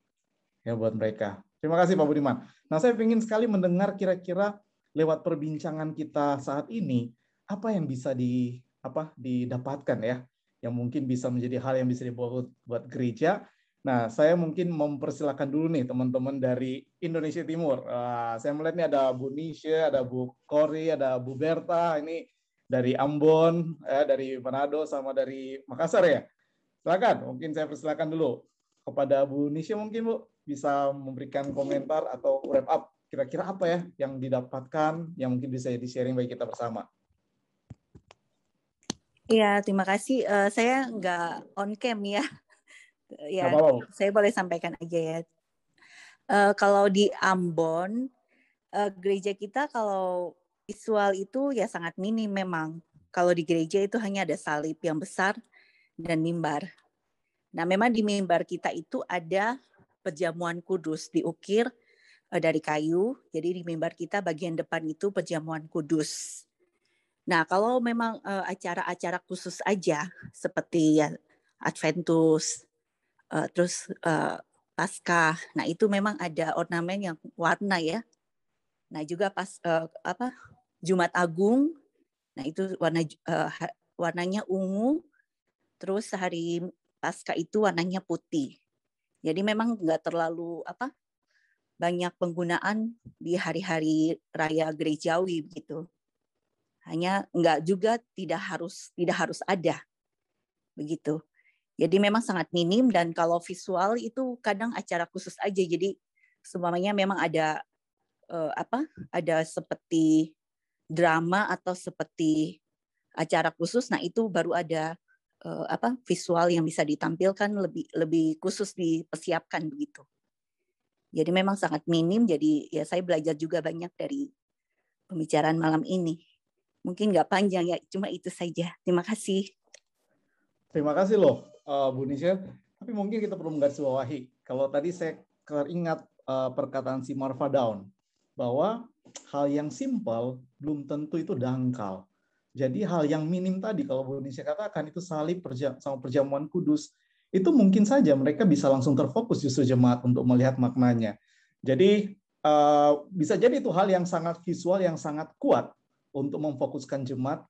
ya buat mereka. Terima kasih Pak Budiman. Nah, saya ingin sekali mendengar kira-kira lewat perbincangan kita saat ini, apa yang bisa didapatkan ya, yang mungkin bisa menjadi hal yang bisa dibawa buat gereja. Nah, saya mungkin mempersilakan dulu nih teman-teman dari Indonesia Timur. Saya melihat nih ada Bu Nisha, ada Bu Kori, ada Bu Berta, ini dari Ambon, dari Manado, sama dari Makassar ya. Silakan, mungkin saya persilakan dulu kepada Bu Nisha, mungkin Bu bisa memberikan komentar atau wrap up kira-kira apa ya yang didapatkan yang mungkin bisa di-sharing bagi kita bersama. Iya, terima kasih. Saya nggak on cam ya. Ya, saya boleh sampaikan aja ya. Kalau di Ambon, gereja kita kalau visual itu ya sangat minim memang. Kalau di gereja itu hanya ada salib yang besar dan mimbar. Nah, memang di mimbar kita itu ada perjamuan kudus diukir dari kayu. Jadi di mimbar kita bagian depan itu perjamuan kudus. Nah, kalau memang acara-acara khusus aja seperti ya Adventus, terus Paskah, nah itu memang ada ornamen yang warna ya. Nah juga pas Jumat Agung, nah itu warnanya ungu, terus hari Paskah itu warnanya putih. Jadi memang nggak terlalu banyak penggunaan di hari-hari raya gerejawi begitu. Hanya nggak juga tidak harus ada begitu. Jadi memang sangat minim, dan kalau visual itu kadang acara khusus aja. Jadi semuanya memang ada ada seperti drama atau seperti acara khusus. Nah itu baru ada visual yang bisa ditampilkan lebih khusus dipersiapkan begitu. Jadi memang sangat minim. Jadi ya saya belajar juga banyak dari pembicaraan malam ini. Mungkin nggak panjang ya, cuma itu saja. Terima kasih. Terima kasih loh Bu Nisha. Tapi mungkin kita perlu menggarisbawahi. Kalau tadi saya teringat perkataan si Marva Dawn bahwa hal yang simpel belum tentu itu dangkal. Jadi hal yang minim tadi kalau Bu Nisha katakan itu salib sama perjamuan kudus, itu mungkin saja mereka bisa langsung terfokus justru jemaat untuk melihat maknanya. Jadi bisa jadi itu hal yang sangat visual, yang sangat kuat untuk memfokuskan jemaat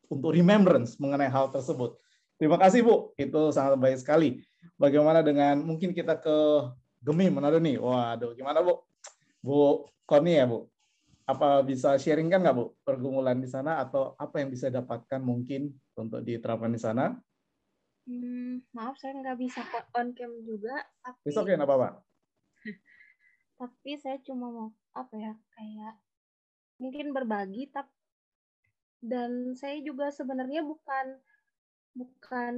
untuk remembrance mengenai hal tersebut. Terima kasih Bu, itu sangat baik sekali. Bagaimana dengan mungkin kita ke Gemim, Manado nih. Waduh, gimana Bu? Bu Koni ya Bu? Apa bisa sharing kan nggak Bu pergumulan di sana atau apa yang bisa dapatkan mungkin untuk diterapkan di sana? Maaf saya nggak bisa on cam juga, tapi It's okay, nggak apa-apa. tapi saya cuma mau kayak mungkin berbagi, dan saya juga sebenarnya bukan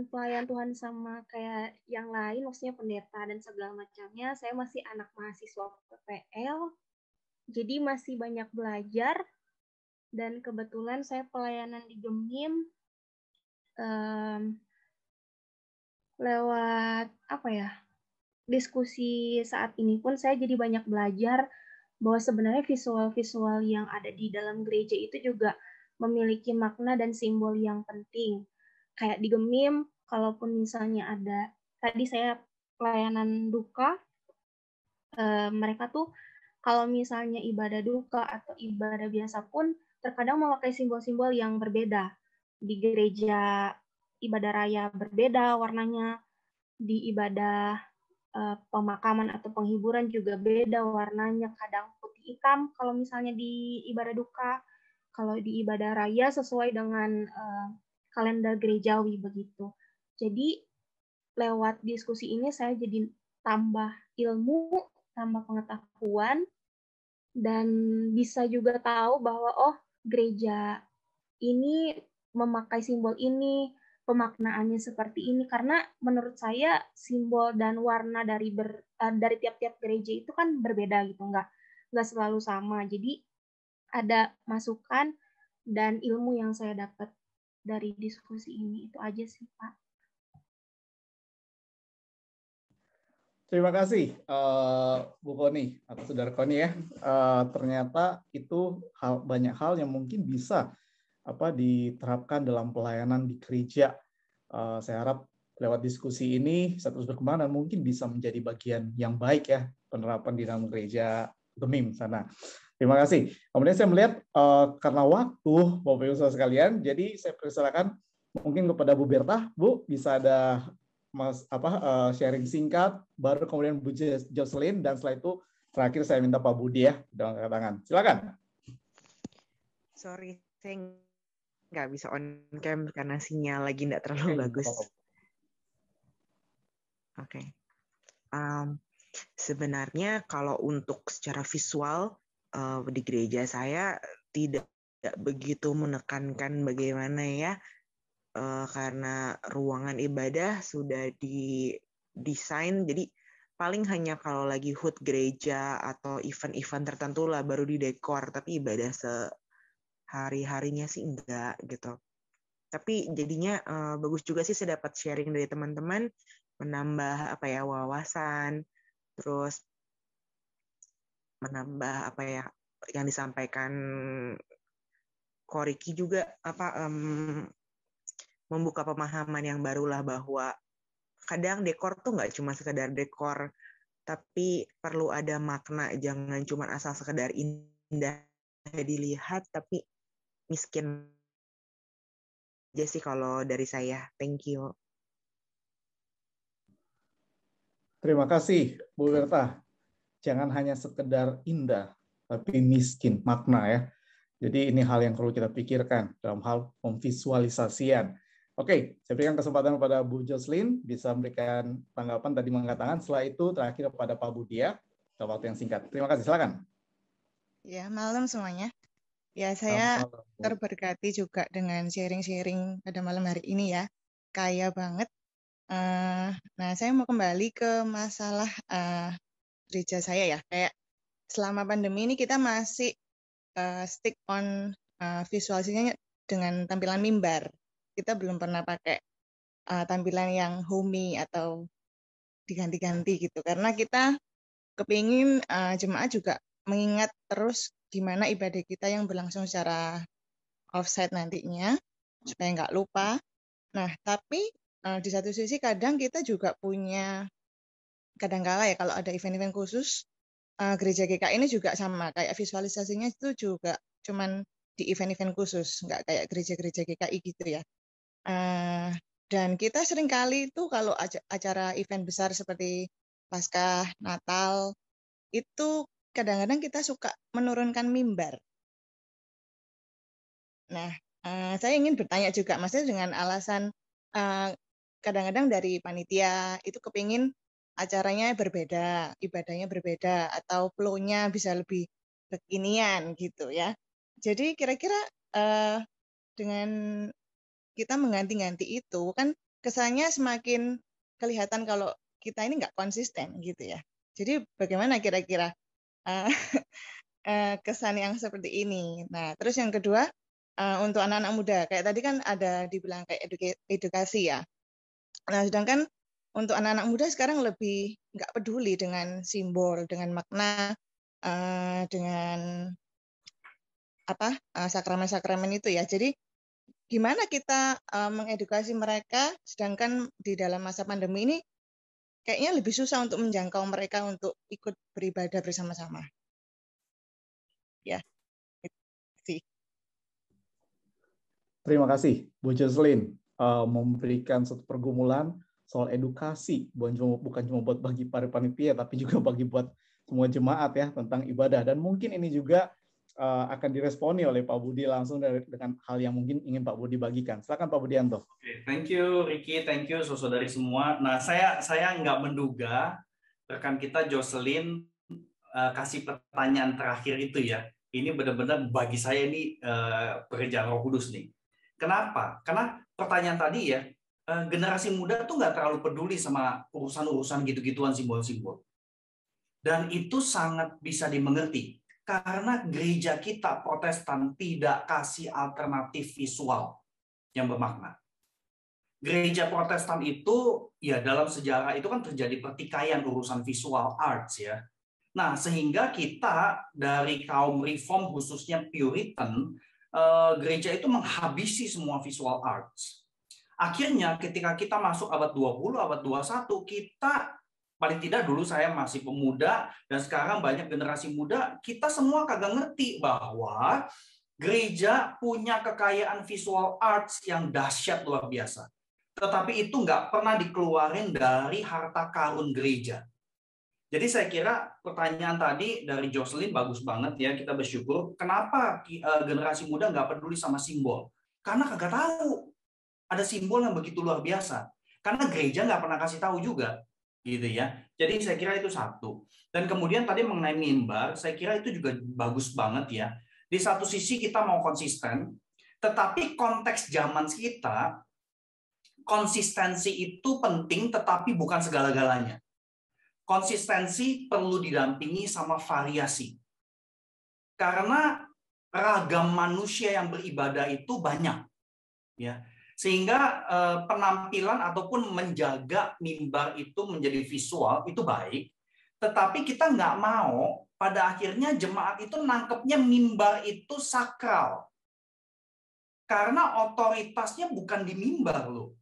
pelayan Tuhan sama kayak yang lain, maksudnya pendeta dan segala macamnya. Saya masih anak mahasiswa PPL, jadi masih banyak belajar, dan kebetulan saya pelayanan di Gemim lewat diskusi saat ini pun saya jadi banyak belajar bahwa sebenarnya visual-visual yang ada di dalam gereja itu juga memiliki makna dan simbol yang penting. Kayak di Gemim, kalaupun misalnya ada, tadi saya pelayanan duka, mereka tuh kalau misalnya ibadah duka atau ibadah biasa pun terkadang memakai simbol-simbol yang berbeda. Di gereja ibadah raya berbeda warnanya, di ibadah pemakaman atau penghiburan juga beda warnanya, kadang putih hitam kalau misalnya di ibadah duka, kalau di ibadah raya sesuai dengan kalender gerejawi begitu. Jadi lewat diskusi ini saya jadi tambah ilmu, tambah pengetahuan, dan bisa juga tahu bahwa gereja ini memakai simbol ini, pemaknaannya seperti ini, karena menurut saya simbol dan warna dari tiap-tiap gereja itu kan berbeda gitu, nggak selalu sama. Jadi ada masukan dan ilmu yang saya dapat dari diskusi ini. Itu aja sih Pak. Terima kasih Bu Koni atau Saudara Koni ya. Ternyata itu banyak hal yang mungkin bisa diterapkan dalam pelayanan di gereja. Saya harap lewat diskusi ini bisa terus berkembang dan mungkin bisa menjadi bagian yang baik ya penerapan di dalam gereja Gemim sana. Terima kasih. Kemudian saya melihat karena waktu Bapak Ibu Saudara sekalian, jadi saya persilakan mungkin kepada Bu Berta, Bu bisa ada sharing singkat, baru kemudian Bu Jocelyn, dan setelah itu terakhir saya minta Pak Budi ya dengan angkat tangan. Silakan. Sorry, saya nggak bisa on cam karena sinyal lagi nggak terlalu bagus. Oke. Sebenarnya kalau untuk secara visual di gereja saya tidak begitu menekankan bagaimana ya, karena ruangan ibadah sudah didesain, jadi paling hanya kalau lagi HUT gereja atau event-event tertentu lah baru didekor, tapi ibadah sehari-harinya sih enggak gitu. Tapi jadinya bagus juga sih saya dapat sharing dari teman-teman, menambah wawasan, terus menambah yang disampaikan Koriki juga membuka pemahaman yang barulah bahwa kadang dekor tuh nggak cuma sekedar dekor, tapi perlu ada makna, jangan cuma asal sekedar indah dilihat tapi miskin aja sih kalau dari saya. Thank you. Terima kasih Bu Berta. Jangan hanya sekedar indah, tapi miskin makna ya. Jadi ini hal yang perlu kita pikirkan dalam hal pemvisualisasian. Oke, saya berikan kesempatan kepada Bu Jocelyn, bisa memberikan tanggapan tadi mengatakan. Setelah itu terakhir kepada Pak Budi ya, dalam waktu yang singkat. Terima kasih, silakan. Ya, malam semuanya. Ya, saya terberkati juga dengan sharing-sharing pada malam hari ini ya. Kaya banget. Nah, saya mau kembali ke masalah gereja saya ya. Kayak selama pandemi ini kita masih stick on visualisasinya dengan tampilan mimbar. Kita belum pernah pakai tampilan yang homey atau diganti-ganti gitu. Karena kita kepingin jemaat juga mengingat terus gimana ibadah kita yang berlangsung secara offsite nantinya, supaya nggak lupa. Nah, tapi di satu sisi kadang kita juga punya, kadang-kala ya kalau ada event-event khusus, gereja GKI ini juga sama, kayak visualisasinya itu juga cuman di event-event khusus, nggak kayak gereja-gereja GKI gitu ya. Dan kita seringkali itu kalau acara event besar seperti Paskah, Natal, itu kadang-kadang kita suka menurunkan mimbar. Nah, saya ingin bertanya juga, maksudnya dengan alasan kadang-kadang dari panitia itu kepingin acaranya berbeda, ibadahnya berbeda, atau flow-nya bisa lebih kekinian gitu ya. Jadi kira-kira dengan kita mengganti-ganti itu kan kesannya semakin kelihatan kalau kita ini nggak konsisten gitu ya. Jadi bagaimana kira-kira kesan yang seperti ini? Nah, terus yang kedua, untuk anak-anak muda, kayak tadi kan ada dibilang kayak edukasi ya. Nah, sedangkan untuk anak-anak muda sekarang lebih nggak peduli dengan simbol, dengan makna, dengan apa sakramen-sakramen itu ya. Jadi gimana kita mengedukasi mereka, sedangkan di dalam masa pandemi ini kayaknya lebih susah untuk menjangkau mereka untuk ikut beribadah bersama-sama. Ya, itu sih. Terima kasih, Bu Jocelyn, memberikan satu pergumulan soal edukasi, bukan cuma buat bagi para panitia, tapi juga bagi buat semua jemaat ya tentang ibadah. Dan mungkin ini juga akan diresponi oleh Pak Budi langsung dengan hal yang mungkin ingin Pak Budi bagikan. Silakan Pak Budianto. Oke, thank you Ricky, thank you saudari semua. Nah, saya nggak menduga rekan kita Jocelyn kasih pertanyaan terakhir itu ya. Ini benar-benar bagi saya ini pekerjaan Roh Kudus nih. Kenapa? Karena pertanyaan tadi ya, generasi muda tuh nggak terlalu peduli sama urusan-urusan gitu-gituan, simbol-simbol. Dan itu sangat bisa dimengerti. Karena gereja kita Protestan tidak kasih alternatif visual yang bermakna. Gereja Protestan itu, ya dalam sejarah itu kan terjadi pertikaian urusan visual arts ya. Nah, sehingga kita dari kaum reform khususnya Puritan, gereja itu menghabisi semua visual arts. Akhirnya ketika kita masuk abad 20, abad 21, kita paling tidak dulu saya masih pemuda dan sekarang banyak generasi muda, kita semua kagak ngerti bahwa gereja punya kekayaan visual arts yang dahsyat luar biasa. Tetapi itu nggak pernah dikeluarin dari harta karun gereja. Jadi saya kira pertanyaan tadi dari Jocelyn bagus banget ya, kita bersyukur. Kenapa generasi muda nggak peduli sama simbol? Karena kagak tahu ada simbol yang begitu luar biasa. Karena gereja nggak pernah kasih tahu juga, gitu ya. Jadi saya kira itu satu. Dan kemudian tadi mengenai mimbar, saya kira itu juga bagus banget ya. Di satu sisi kita mau konsisten, tetapi konteks zaman kita, konsistensi itu penting, tetapi bukan segala-galanya. Konsistensi perlu didampingi sama variasi. Karena ragam manusia yang beribadah itu banyak. Ya. Sehingga penampilan ataupun menjaga mimbar itu menjadi visual itu baik. Tetapi kita nggak mau pada akhirnya jemaat itu nangkepnya mimbar itu sakral. Karena otoritasnya bukan di mimbar loh.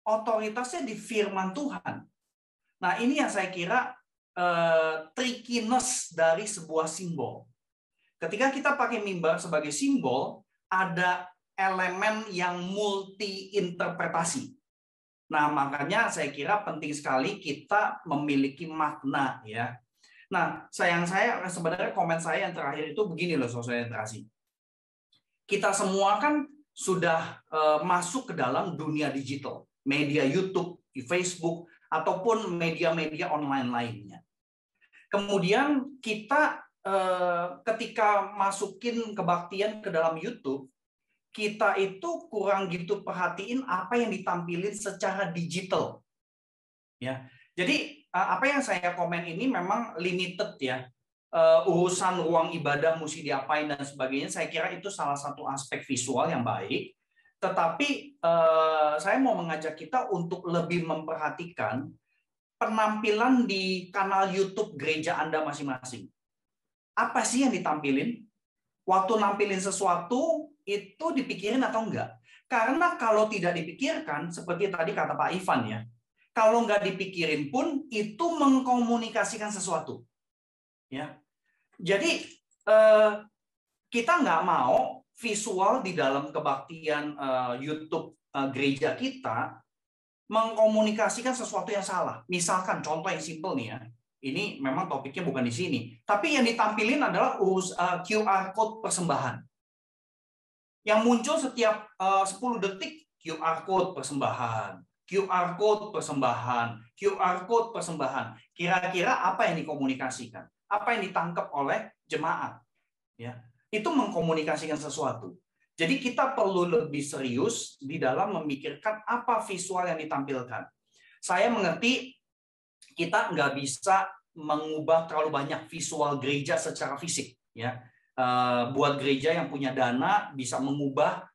Otoritasnya di firman Tuhan. Nah, ini yang saya kira trickiness dari sebuah simbol. Ketika kita pakai mimbar sebagai simbol, ada elemen yang multi-interpretasi. Nah, makanya saya kira penting sekali kita memiliki makna ya. Nah, sebenarnya komen saya yang terakhir itu begini loh, saudara terasi. Kita semua kan sudah masuk ke dalam dunia digital, media YouTube, Facebook, ataupun media-media online lainnya. Kemudian kita ketika masukin kebaktian ke dalam YouTube, kita itu kurang gitu perhatiin apa yang ditampilin secara digital. Ya. Jadi apa yang saya komen ini memang limited ya. Urusan ruang ibadah mesti diapain dan sebagainya, saya kira itu salah satu aspek visual yang baik. Tetapi saya mau mengajak kita untuk lebih memperhatikan penampilan di kanal YouTube gereja Anda masing-masing. Apa sih yang ditampilin? Waktu nampilin sesuatu, itu dipikirin atau enggak? Karena kalau tidak dipikirkan, seperti tadi kata Pak Ivan ya, kalau nggak dipikirin pun, itu mengkomunikasikan sesuatu. Ya. Jadi, kita nggak mau visual di dalam kebaktian YouTube gereja kita mengkomunikasikan sesuatu yang salah. Misalkan contoh yang simpel nih ya. Ini memang topiknya bukan di sini. Tapi yang ditampilin adalah QR code persembahan. Yang muncul setiap 10 detik, QR code persembahan. QR code persembahan. QR code persembahan. Kira-kira apa yang dikomunikasikan? Apa yang ditangkap oleh jemaat? Ya, itu mengkomunikasikan sesuatu. Jadi kita perlu lebih serius di dalam memikirkan apa visual yang ditampilkan. Saya mengerti kita nggak bisa mengubah terlalu banyak visual gereja secara fisik. Ya, buat gereja yang punya dana bisa mengubah,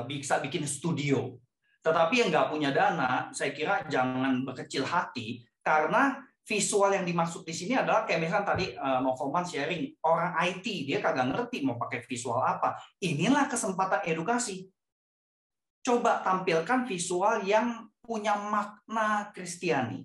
bisa bikin studio. Tetapi yang nggak punya dana, saya kira jangan berkecil hati karena visual yang dimaksud di sini adalah kayak misalnya tadi Novoman sharing, orang IT dia kagak ngerti mau pakai visual apa. Inilah kesempatan edukasi. Coba tampilkan visual yang punya makna Kristiani.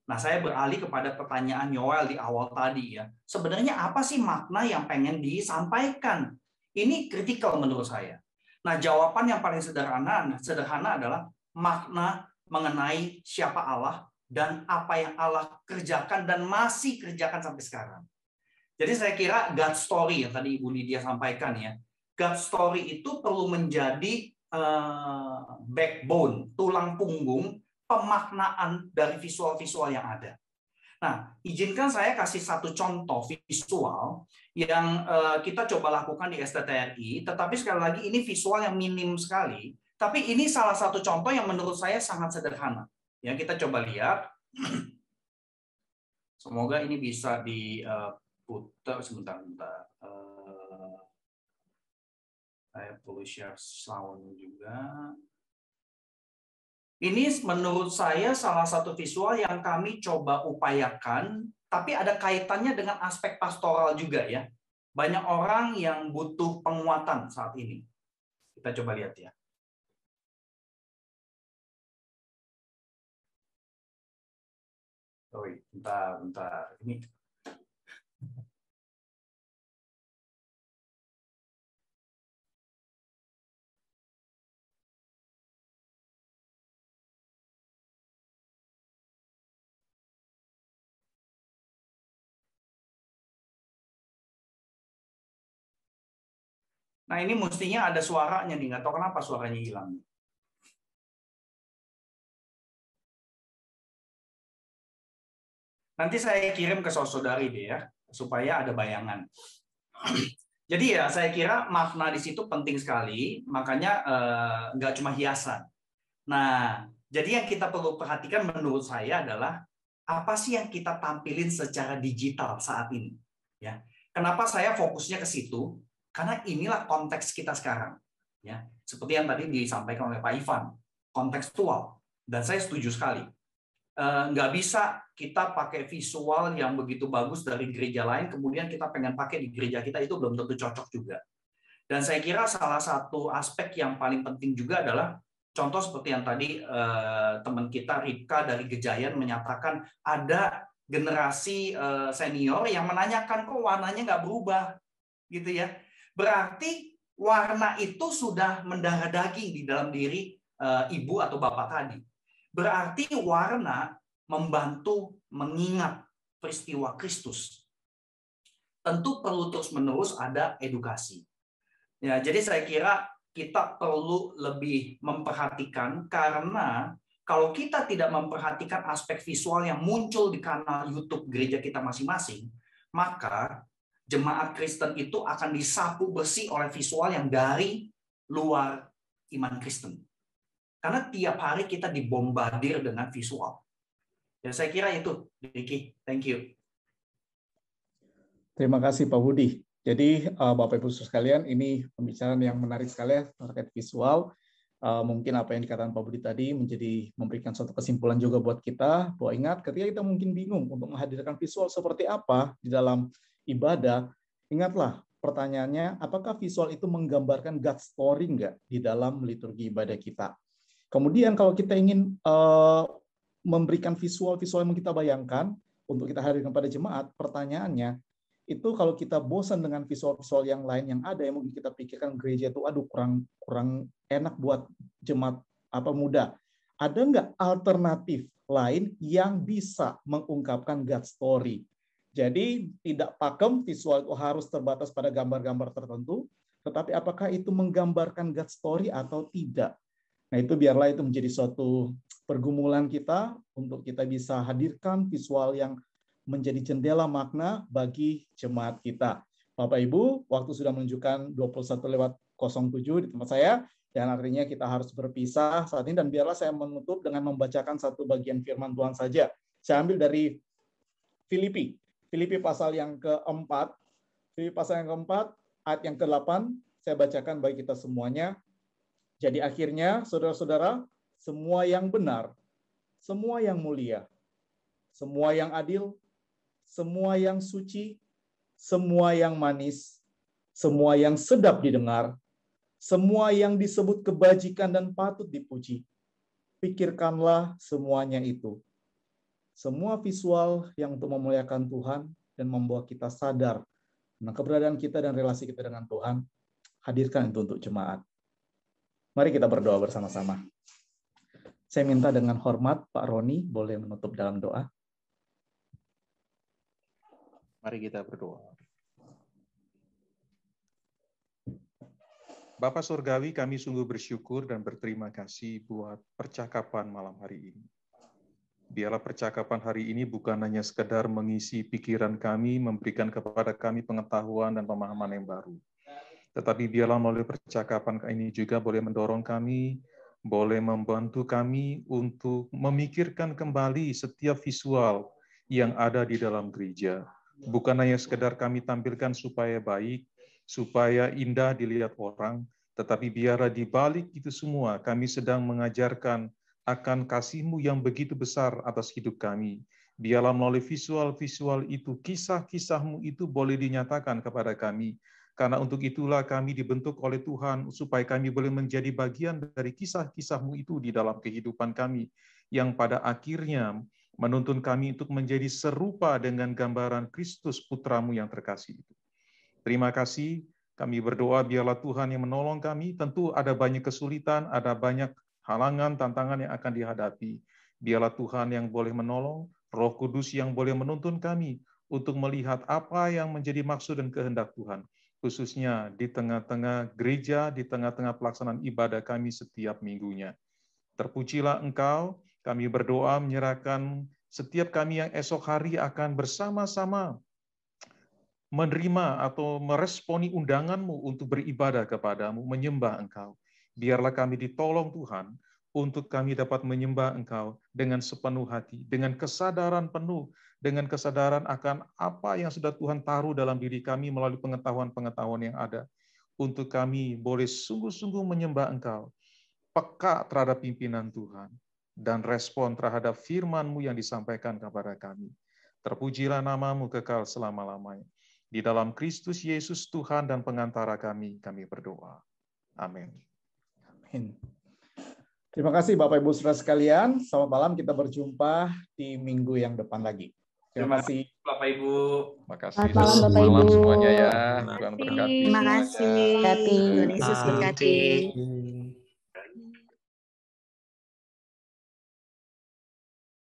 Nah, saya beralih kepada pertanyaan Yoel di awal tadi ya. Sebenarnya apa sih makna yang pengen disampaikan? Ini kritikal menurut saya. Nah, jawaban yang paling sederhana adalah makna mengenai siapa Allah dan apa yang Allah kerjakan dan masih kerjakan sampai sekarang. Jadi saya kira God story yang tadi Ibu Lydia sampaikan ya. God story itu perlu menjadi backbone, tulang punggung pemaknaan dari visual-visual yang ada. Nah, izinkan saya kasih satu contoh visual yang kita coba lakukan di STTRI, tetapi sekali lagi ini visual yang minim sekali, tapi ini salah satu contoh yang menurut saya sangat sederhana. Ya, kita coba lihat. Semoga ini bisa diputar sebentar. Saya perlu share sound juga. Ini menurut saya salah satu visual yang kami coba upayakan, tapi ada kaitannya dengan aspek pastoral juga ya. Banyak orang yang butuh penguatan saat ini. Kita coba lihat ya. Sorry, bentar. Ini. Nah, ini mestinya ada suaranya nih, nggak tahu kenapa suaranya hilang. Nanti saya kirim ke saudari deh ya, supaya ada bayangan. Jadi ya, saya kira makna di situ penting sekali, makanya nggak cuma hiasan. Nah, jadi yang kita perlu perhatikan menurut saya adalah apa sih yang kita tampilin secara digital saat ini. Ya, kenapa saya fokusnya ke situ? Karena inilah konteks kita sekarang. Ya, seperti yang tadi disampaikan oleh Pak Ivan, kontekstual. Dan saya setuju sekali. Nggak bisa kita pakai visual yang begitu bagus dari gereja lain, kemudian kita pengen pakai di gereja kita, itu belum tentu cocok juga. Dan saya kira salah satu aspek yang paling penting juga adalah, contoh seperti yang tadi teman kita Ripka dari Gejayan menyatakan, ada generasi senior yang menanyakan, kok warnanya nggak berubah? Gitu ya. Berarti warna itu sudah mendarah daging di dalam diri ibu atau bapak tadi. Berarti warna membantu mengingat peristiwa Kristus. Tentu perlu terus-menerus ada edukasi. Ya, jadi saya kira kita perlu lebih memperhatikan, karena kalau kita tidak memperhatikan aspek visual yang muncul di kanal YouTube gereja kita masing-masing, maka jemaat Kristen itu akan disapu bersih oleh visual yang dari luar iman Kristen. Karena tiap hari kita dibombardir dengan visual. Ya, saya kira itu, Ricky. Thank you. Terima kasih Pak Budi. Jadi Bapak Ibu sekalian, ini pembicaraan yang menarik sekali terkait visual. Mungkin apa yang dikatakan Pak Budi tadi memberikan suatu kesimpulan juga buat kita. Bahwa ingat, ketika kita mungkin bingung untuk menghadirkan visual seperti apa di dalam ibadah, ingatlah pertanyaannya, apakah visual itu menggambarkan God story nggak di dalam liturgi ibadah kita? Kemudian kalau kita ingin memberikan visual-visual yang kita bayangkan untuk kita hadirkan pada jemaat, pertanyaannya, itu kalau kita bosan dengan visual-visual yang lain yang ada, yang mungkin kita pikirkan gereja itu, aduh kurang enak buat jemaat muda, Ada nggak alternatif lain yang bisa mengungkapkan God story? Jadi tidak pakem visual itu harus terbatas pada gambar-gambar tertentu, tetapi apakah itu menggambarkan God story atau tidak? Nah, itu biarlah itu menjadi suatu pergumulan kita untuk kita bisa hadirkan visual yang menjadi jendela makna bagi jemaat kita. Bapak Ibu, waktu sudah menunjukkan 21:07 di tempat saya, dan artinya kita harus berpisah saat ini, dan biarlah saya menutup dengan membacakan satu bagian firman Tuhan saja. Saya ambil dari Filipi pasal yang keempat, ayat yang ke-8, saya bacakan bagi kita semuanya. Jadi akhirnya, saudara-saudara, semua yang benar, semua yang mulia, semua yang adil, semua yang suci, semua yang manis, semua yang sedap didengar, semua yang disebut kebajikan dan patut dipuji. Pikirkanlah semuanya itu. Semua visual yang untuk memuliakan Tuhan dan membawa kita sadar tentang keberadaan kita dan relasi kita dengan Tuhan, hadirkan itu untuk jemaat. Mari kita berdoa bersama-sama. Saya minta dengan hormat Pak Roni boleh menutup dalam doa. Mari kita berdoa. Bapa Surgawi, kami sungguh bersyukur dan berterima kasih buat percakapan malam hari ini. Biarlah percakapan hari ini bukan hanya sekedar mengisi pikiran kami, memberikan kepada kami pengetahuan dan pemahaman yang baru. Tetapi biarlah melalui percakapan ini juga boleh mendorong kami, boleh membantu kami untuk memikirkan kembali setiap visual yang ada di dalam gereja. Bukan hanya sekedar kami tampilkan supaya baik, supaya indah dilihat orang, tetapi biarlah di balik itu semua kami sedang mengajarkan akan kasih-Mu yang begitu besar atas hidup kami. Biarlah melalui visual-visual itu, kisah-kisah-Mu itu boleh dinyatakan kepada kami. Karena untuk itulah kami dibentuk oleh Tuhan, supaya kami boleh menjadi bagian dari kisah-kisah-Mu itu di dalam kehidupan kami, yang pada akhirnya menuntun kami untuk menjadi serupa dengan gambaran Kristus Putra-Mu yang terkasih itu. Terima kasih, kami berdoa biarlah Tuhan yang menolong kami. Tentu ada banyak kesulitan, ada banyak halangan, tantangan yang akan dihadapi. Biarlah Tuhan yang boleh menolong, Roh Kudus yang boleh menuntun kami untuk melihat apa yang menjadi maksud dan kehendak Tuhan, khususnya di tengah-tengah gereja, di tengah-tengah pelaksanaan ibadah kami setiap minggunya. Terpujilah Engkau. Kami berdoa menyerahkan setiap kami yang esok hari akan bersama-sama menerima atau meresponi undangan-Mu untuk beribadah kepadamu, menyembah Engkau. Biarlah kami ditolong Tuhan untuk kami dapat menyembah Engkau dengan sepenuh hati, dengan kesadaran penuh, dengan kesadaran akan apa yang sudah Tuhan taruh dalam diri kami melalui pengetahuan-pengetahuan yang ada. Untuk kami boleh sungguh-sungguh menyembah Engkau, peka terhadap pimpinan Tuhan, dan respon terhadap firman-Mu yang disampaikan kepada kami. Terpujilah nama-Mu kekal selama-lamanya. Di dalam Kristus Yesus Tuhan dan pengantara kami berdoa. Amin. Amin. Terima kasih Bapak Ibu Saudara sekalian. Selamat malam, kita berjumpa di minggu yang depan lagi. Terima kasih Bapak Ibu. Terima kasih. Selamat malam Bapak Ibu. Semuanya ya. Tuhan berkati. Terima kasih. Tuhan Yesus berkati.